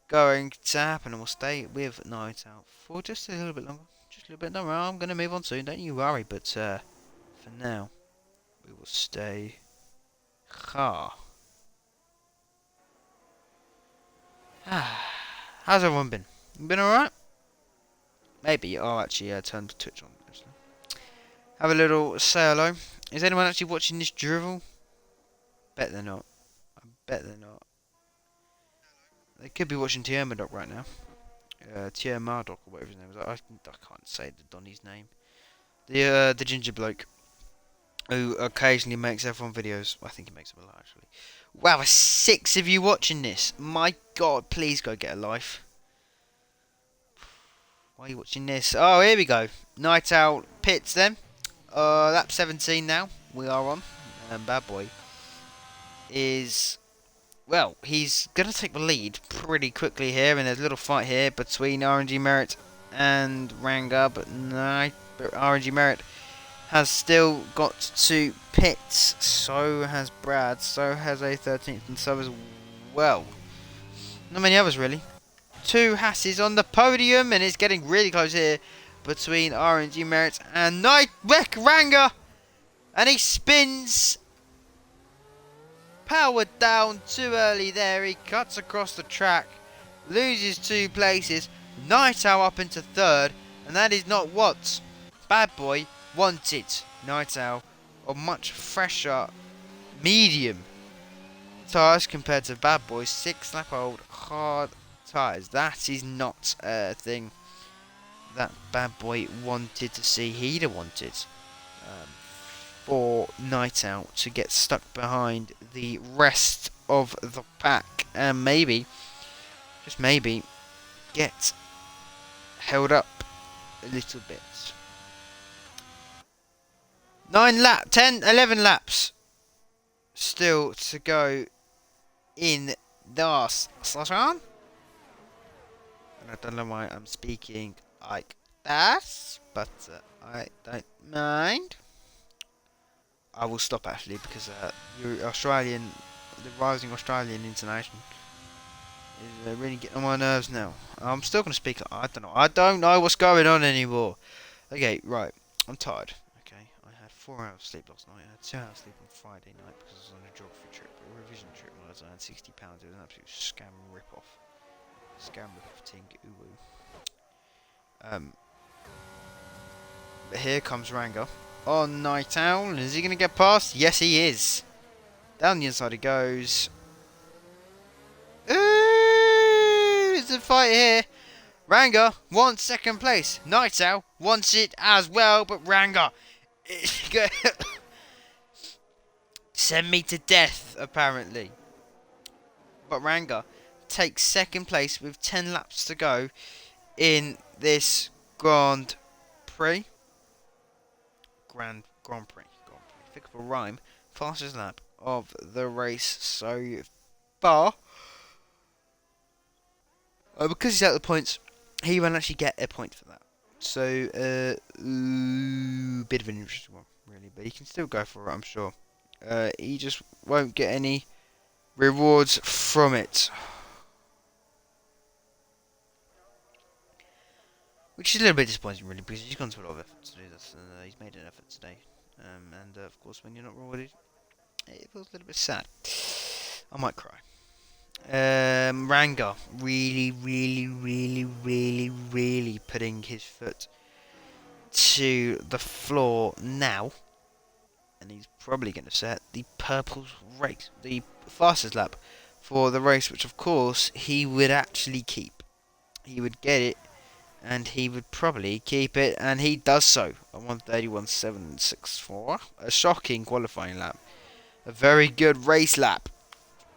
going to happen, and we'll stay with Night Out for just a little bit longer. Just a little bit longer. I'm going to move on soon, don't you worry, but for now we will stay. How's everyone been? Been alright? Maybe. I'll actually turn Twitch on. Actually. Have a little say hello. Is anyone actually watching this drivel? Bet they're not. I bet they're not. They could be watching Tier Murdoch right now. Tier Murdoch or whatever his name is. I can't say the Donny's name. The ginger bloke who occasionally makes F1 videos. I think he makes them a lot actually. Wow, there's 6 of you watching this. My God, please go get a life. Why are you watching this? Oh, here we go. Night Owl pits then. Lap 17 now. We are on. And Bad Boy is... Well, he's going to take the lead pretty quickly here. And there's a little fight here between RNG Merit and Ranga. But no, RNG Merit has still got to pits. So has Brad. So has A13th. And so as well. Not many others really. 2 Hasses on the podium, and it's getting really close here between RNG Merit and Night Ranga, and he spins. Powered down too early there. He cuts across the track, loses 2 places. Night Owl up into 3rd, and that is not what Bad Boy wanted. Night Owl, a much fresher medium tyres compared to Bad Boy's 6 lap old hard tyres. That is not a thing that Bad Boy wanted to see. He'd have wanted for Night Owl to get stuck behind the rest of the pack and maybe, just maybe, get held up a little bit. 11 laps still to go in the session. And I don't know why I'm speaking like that, but I don't mind. I will stop actually because the rising Australian intonation is really getting on my nerves now. I'm still gonna speak. I don't know what's going on anymore. Okay, right. I'm tired. Okay, I had 4 hours sleep last night. I had 2 hours sleep on Friday night because I was on a geography trip, a revision trip. When I was earning £60. It was an absolute scam rip-off. Scam rip-off ting uwu. But here comes Ranga on Night Owl. Is he going to get past? Yes, he is. Down the inside he goes. Ooh, it's a fight here. Ranga wants 2nd place. Night Owl wants it as well, but Ranga send me to death, apparently. But Ranga takes 2nd place with 10 laps to go in this Grand Prix. Grand Prix. Think of a rhyme. Fastest lap of the race so far. Because he's out of the points, he won't actually get a point for that. So, bit of an interesting one, really. But he can still go for it, I'm sure. He just won't get any rewards from it. Which is a little bit disappointing, really, because he's gone to a lot of effort to do this, and he's made an effort today. And of course, when you're not rewarded, it feels a little bit sad. I might cry. Ranga really putting his foot to the floor now, and he's probably going to set the purple race, the fastest lap for the race, which of course he would actually keep. He would get it, and he would probably keep it, and he does so on 1:31.764. A shocking qualifying lap, a very good race lap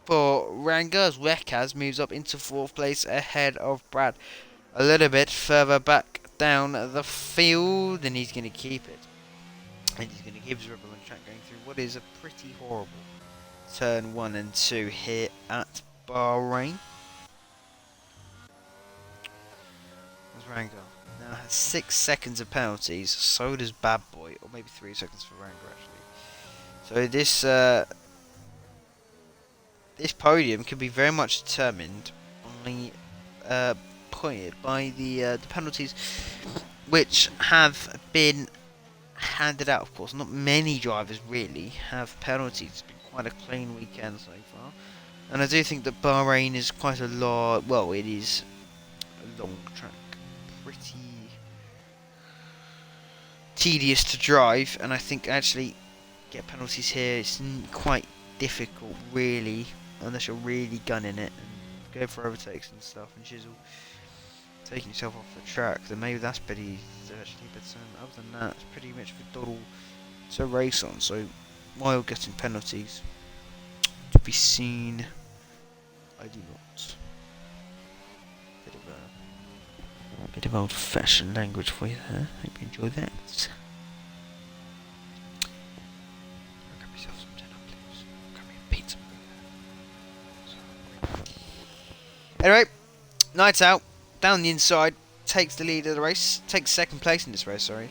for Rangers. Wekas moves up into 4th place ahead of Brad. A little bit further back down the field, and he's going to keep it. And he's going to keep his rubber on track going through what is a pretty horrible turn 1 and 2 here at Bahrain. There's Ranger. Now has 6 seconds of penalties, so does Bad Boy, or maybe 3 seconds for Ranger actually. So this podium can be very much determined by the penalties which have been handed out. Of course, not many drivers really have penalties. It's been quite a clean weekend so far, and I do think that Bahrain is quite a lot. Well, it is a long track, pretty tedious to drive, and I think actually get penalties here is quite difficult, really, unless you're really gunning it and go for overtakes and stuff and chisel, taking yourself off the track. Then maybe that's pretty easy actually. But other than that, it's pretty much for Doddle to race on. So while getting penalties to be seen, I do not. Bit of old-fashioned language for you there. Hope you enjoy that. Grab yourself some dinner, please. Grab me a pizza. Anyway, Nights Out, down the inside, takes the lead of the race, takes 2nd place in this race, sorry.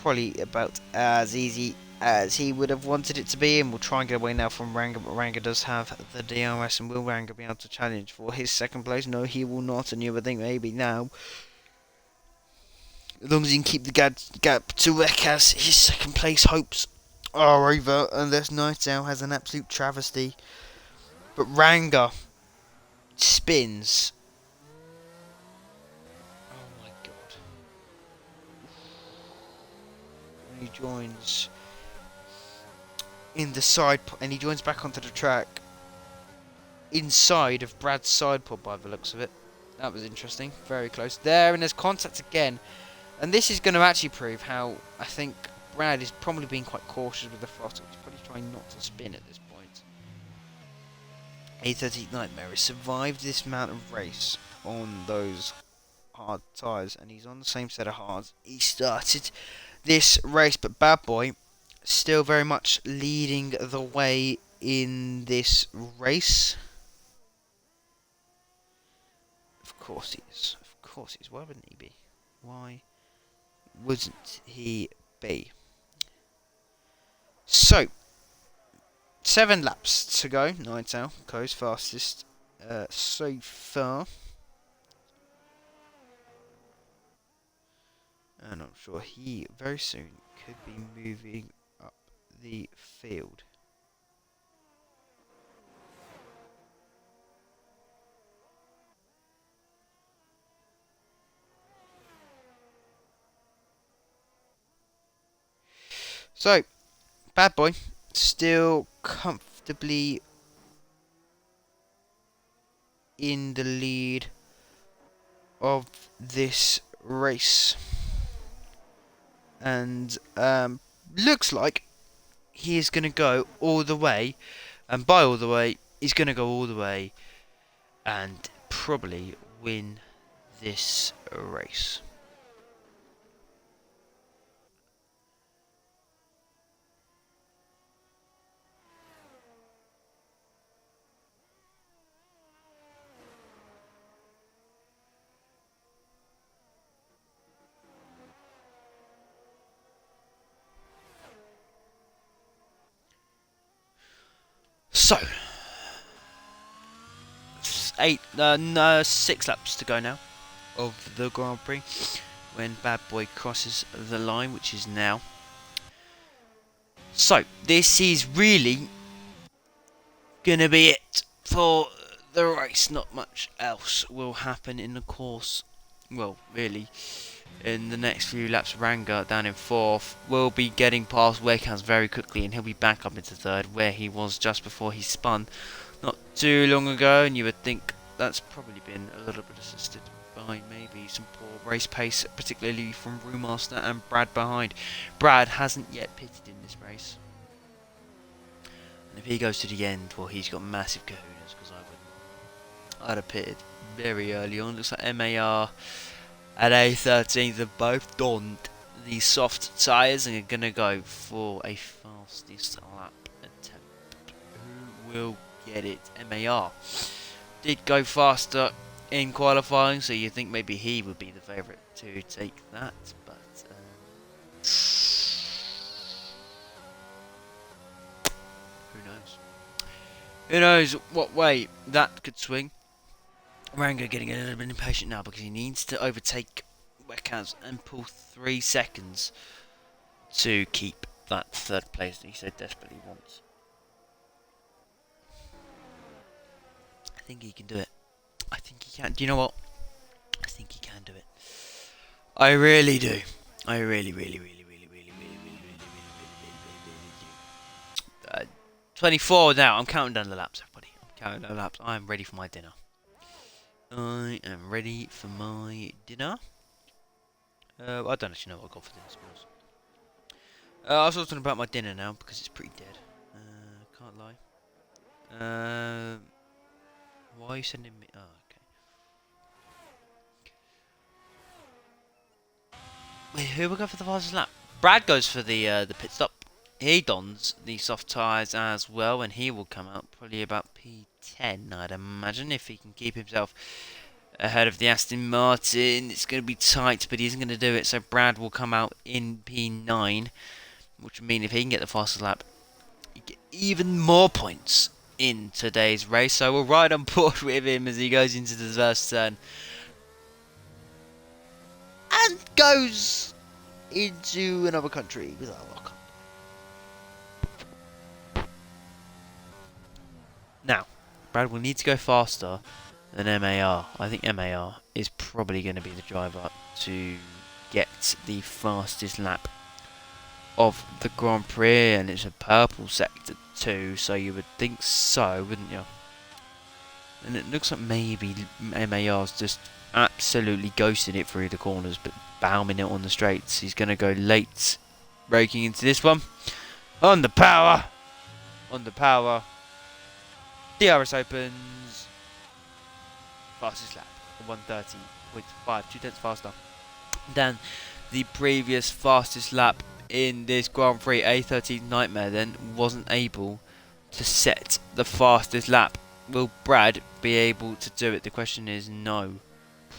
Probably about as easy as he would have wanted it to be, and we'll try and get away now from Ranga, but Ranga does have the DRS, and will Ranga be able to challenge for his 2nd place? No, he will not, and you would think maybe now, as long as he can keep the gap to Wekas, his 2nd place hopes are over, unless Nights Out has an absolute travesty. But Ranga spins. Oh my god. And he joins in the side, and he joins back onto the track inside of Brad's side pod by the looks of it. That was interesting. Very close there, and there's contact again. And this is going to actually prove how I think Brad is probably being quite cautious with the throttle. He's probably trying not to spin at this point. A30 Nightmare has survived this amount of race on those hard tyres, and he's on the same set of hards he started this race. But Bad Boy still very much leading the way in this race. Of course he is. Of course he is. Why wouldn't he be? Why wouldn't he be? So, 7 laps to go. Nights Out goes fastest so far. And I'm sure he very soon could be moving up the field. So, Bad Boy still comfortably in the lead of this race, and looks like he is going to go all the way, and by all the way, he's going to go all the way and probably win this race. So, 6 laps to go now of the Grand Prix when Bad Boy crosses the line, which is now. So, this is really gonna be it for the race. Not much else will happen in the course. Well, really, in the next few laps, Ranga down in 4th will be getting past Wakehans very quickly, and he'll be back up into 3rd, where he was just before he spun not too long ago. And you would think that's probably been a little bit assisted by maybe some poor race pace, particularly from Brewmaster and Brad behind. Brad hasn't yet pitted in this race, and if he goes to the end, well, he's got massive kahunas, because I'd have pitted very early on. Looks like MAR at A13, they've both donned the soft tyres and are going to go for a fastest lap attempt. Who will get it? MAR did go faster in qualifying, so you think maybe he would be the favourite to take that, but who knows? Who knows what way that could swing. Rango getting a little bit impatient now because he needs to overtake Wekaz and pull 3 seconds to keep that 3rd place that he so desperately wants. I think he can do it. I think he can. Do you know what? I think he can do it. I really do. I really do. 24 now. I'm counting down the laps, everybody. I'm counting down the laps. I'm ready for my dinner. I am ready for my dinner. I don't actually know what I got for dinner, suppose. I was talking about my dinner now because it's pretty dead. Can't lie. Why are you sending me? Oh, okay. Wait, who will go for the fastest lap? Brad goes for the pit stop. He dons the soft tyres as well, and he will come out probably about P10, I'd imagine, if he can keep himself ahead of the Aston Martin. It's going to be tight, but he isn't going to do it, so Brad will come out in P9, which would mean if he can get the fastest lap, he get even more points in today's race. So we'll ride on board with him as he goes into the first turn and goes into another country with our lock. Now, Brad will need to go faster than MAR. I think MAR is probably going to be the driver to get the fastest lap of the Grand Prix, and it's a purple sector too, so you would think so, wouldn't you? And it looks like maybe MAR's just absolutely ghosting it through the corners, but bombing it on the straights. He's going to go late braking into this one. On the power! On the power. DRS opens. Fastest lap, 1:30.5, 2 tenths faster than the previous fastest lap in this Grand Prix. A13 Nightmare then wasn't able to set the fastest lap. Will Brad be able to do it? The question is no.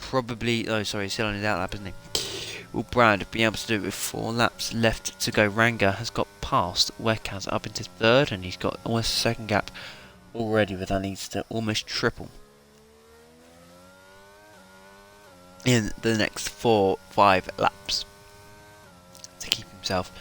Probably. Oh, sorry, he's still on his out lap, isn't he? Will Brad be able to do it with 4 laps left to go? Ranga has got past Wekaz up into 3rd, and he's got almost a second gap already, but that needs to almost triple in the next 4-5 laps to keep himself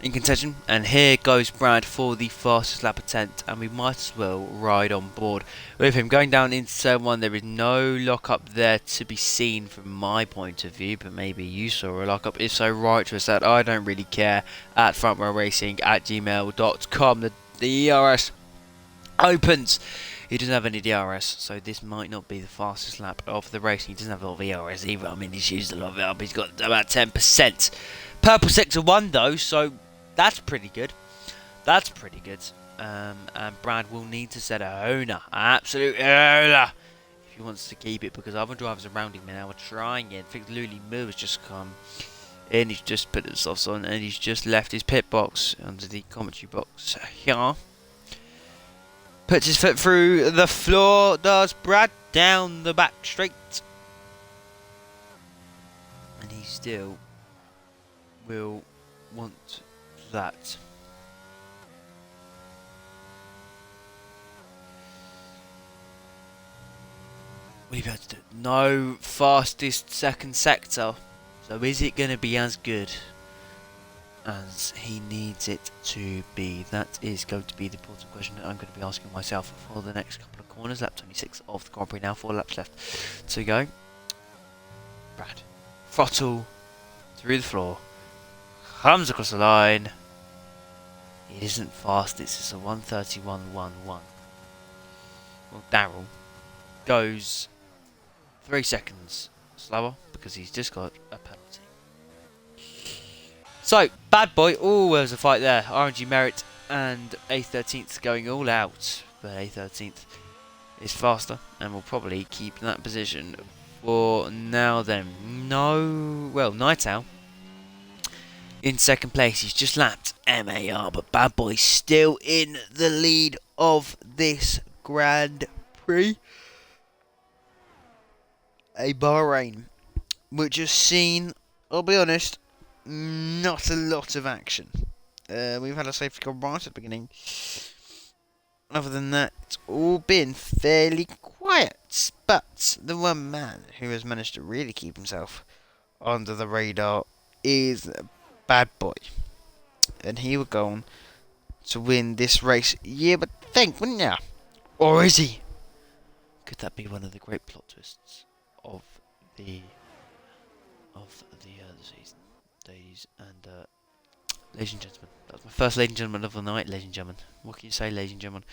in contention. And here goes Brad for the fastest lap attempt, and we might as well ride on board with him. Going down into turn 1, there is no lockup there to be seen from my point of view, but maybe you saw a lockup. If so, write to us at I don't really care at frontrowracing@gmail.com. The ERS opens. He doesn't have any DRS, so this might not be the fastest lap of the race. He doesn't have a lot of ERS either. I mean, he's used a lot of it up. He's got about 10%. Purple sector 1 though, so that's pretty good. That's pretty good. And Brad will need to set a Hona, absolute Hona, if he wants to keep it, because other drivers around him now are trying it. I think Luli Moo has just come in. He's just put the softs on, and he's just left his pit box under the commentary box here. Puts his foot through the floor, does Brad, down the back straight. And he still will want that. We've had to do no fastest second sector. So is it going to be as good as he needs it to be? That is going to be the important question that I'm going to be asking myself for the next couple of corners. Lap 26 of the Grand Prix now, 4 laps left to go. Brad, throttle through the floor, comes across the line. It isn't fast, it's a 1:31.11. Well, Darrell goes 3 seconds slower because he's just got a penalty. So, Bad Boy, oh, there's a fight there. RNG Merit and A13th going all out, but A13th is faster and will probably keep that position for now then. Night Owl in second place. He's just lapped MAR, but Bad Boy still in the lead of this Grand Prix. A Bahrain, which has seen, I'll be honest, not a lot of action. We've had a safety car right at the beginning. Other than that, it's all been fairly quiet. But the one man who has managed to really keep himself under the radar is Bad Boy. And he will go on to win this race. Yeah, but think, wouldn't ya? Or is he? Could that be one of the great plot twists of the season? Ladies and ladies and gentlemen, that was my first ladies and gentlemen of the night, ladies and gentlemen. What can you say, ladies and gentlemen?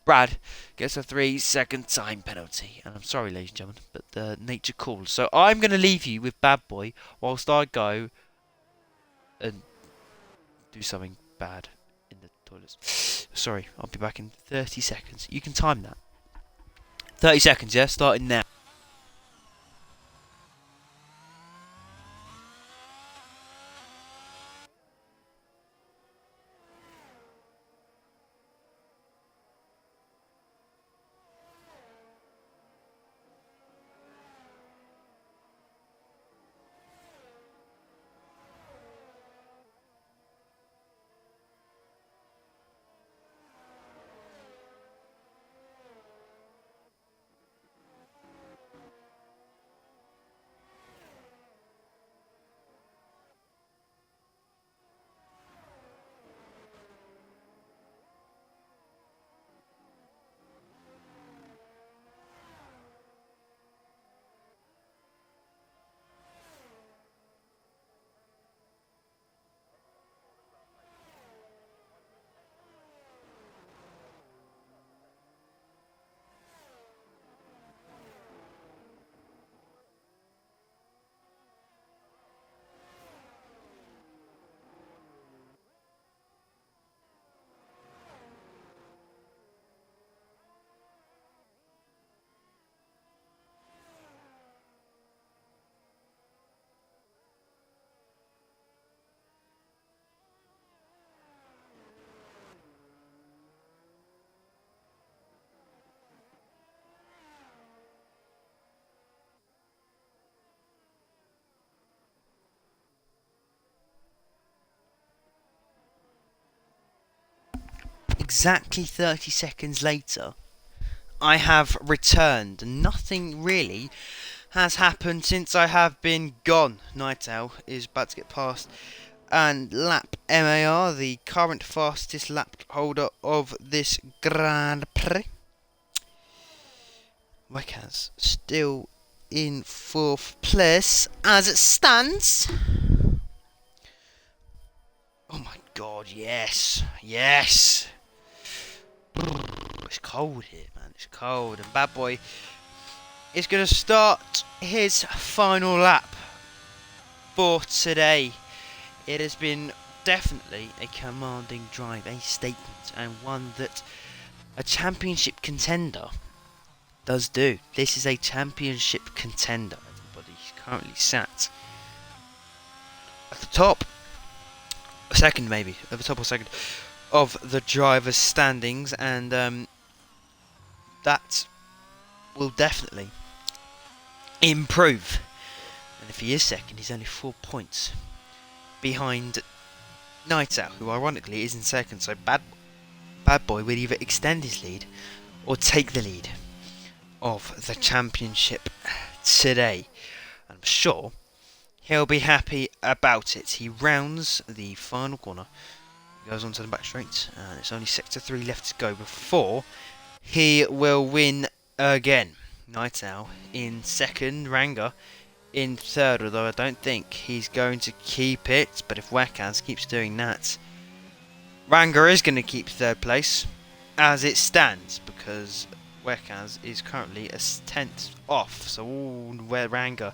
Brad gets a 3-second time penalty, and I'm sorry, ladies and gentlemen, but nature calls. So I'm going to leave you with Bad Boy whilst I go and do something bad in the toilets. Sorry, I'll be back in 30 seconds. You can time that. 30 seconds, yeah? Starting now. Exactly 30 seconds later, I have returned. Nothing really has happened since I have been gone. Night Owl is about to get past. And lap MAR, the current fastest lap holder of this Grand Prix. Wekaz still in 4th place as it stands. Oh my god, yes. Yes. It's cold here, man. It's cold. And Bad Boy is going to start his final lap for today. It has been definitely a commanding drive, a statement, and one that a championship contender does do. This is a championship contender, everybody. He's currently sat at the top, second maybe, at the top or second of the driver's standings, and that will definitely improve. And if he is second, he's only 4 points behind Night Owl, who ironically is in second. So Bad Boy will either extend his lead or take the lead of the championship today. I'm sure he'll be happy about it. He rounds the final corner, goes onto the back straight, and it's only sector 3 left to go before he will win again. Night Owl in second, Ranga in third, although I don't think he's going to keep it, but if Wekaz keeps doing that, Ranga is going to keep third place as it stands, because Wekaz is currently a 10th off, so all where Ranga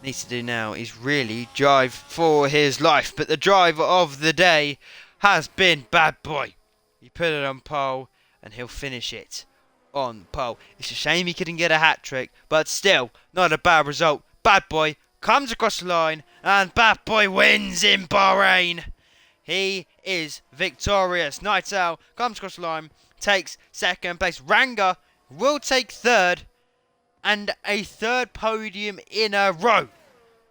needs to do now is really drive for his life. But the driver of the day has been Bad Boy. He put it on pole and he'll finish it on pole. It's a shame he couldn't get a hat-trick, but still, not a bad result. Bad Boy comes across the line and Bad Boy wins in Bahrain. He is victorious. Night Owl comes across the line, takes second place. Ranga will take third, and a third podium in a row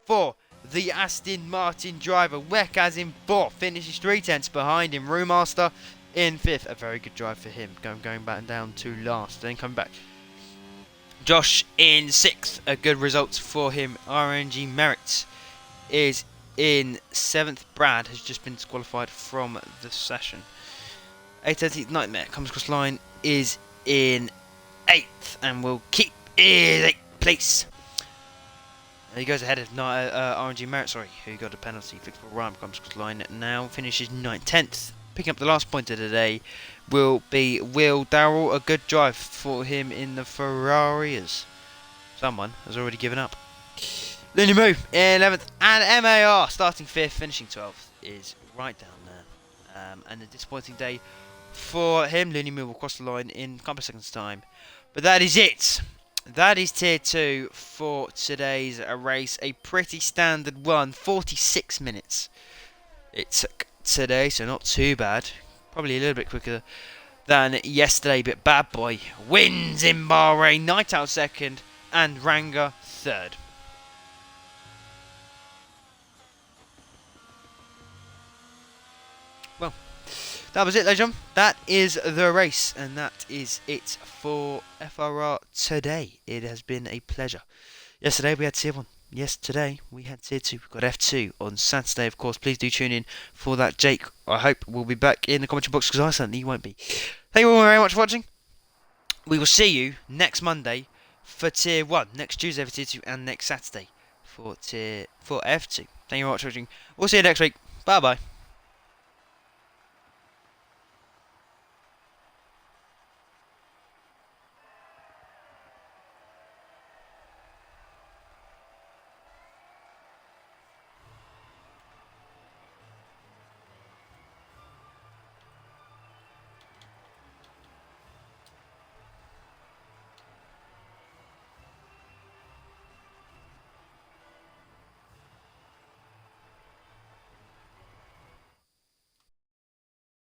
for the Aston Martin driver. Wekaz in fourth, finishes 3/10 behind him. Brewmaster in fifth. A very good drive for him, going back down to last, then coming back. Josh in sixth, a good result for him. RNG Merit is in seventh. Brad has just been disqualified from the session. 830 Nightmare comes across the line, is in eighth, and will keep his 8th place. He goes ahead of RNG Merit, who got a penalty. Fixable Rhyme comes across the line now, finishes 9th. 10th. Picking up the last point of the day will be Will Darrell. A good drive for him in the Ferrari, as someone has already given up. Looney Moo in 11th, and MAR starting 5th, finishing 12th, is right down there. And a disappointing day for him. Looney Moo will cross the line in a couple of seconds' time. But that is it. That is tier 2 for today's race. A pretty standard one, 46 minutes it took today, so not too bad. Probably a little bit quicker than yesterday, but Bad Boy wins in Bahrain. Night Owl second, and Ranga third. Well, that was it, ladies and gentlemen. That is the race, and that is it for FRR today. It has been a pleasure. Yesterday we had tier 1. Yes, today we had tier 2. We've got F2 on Saturday, of course. Please do tune in for that. Jake, I hope, will be back in the commentary box, because I certainly won't be. Thank you all very much for watching. We will see you next Monday for tier 1, next Tuesday for tier 2, and next Saturday for F2. Thank you very much for watching. We'll see you next week. Bye bye.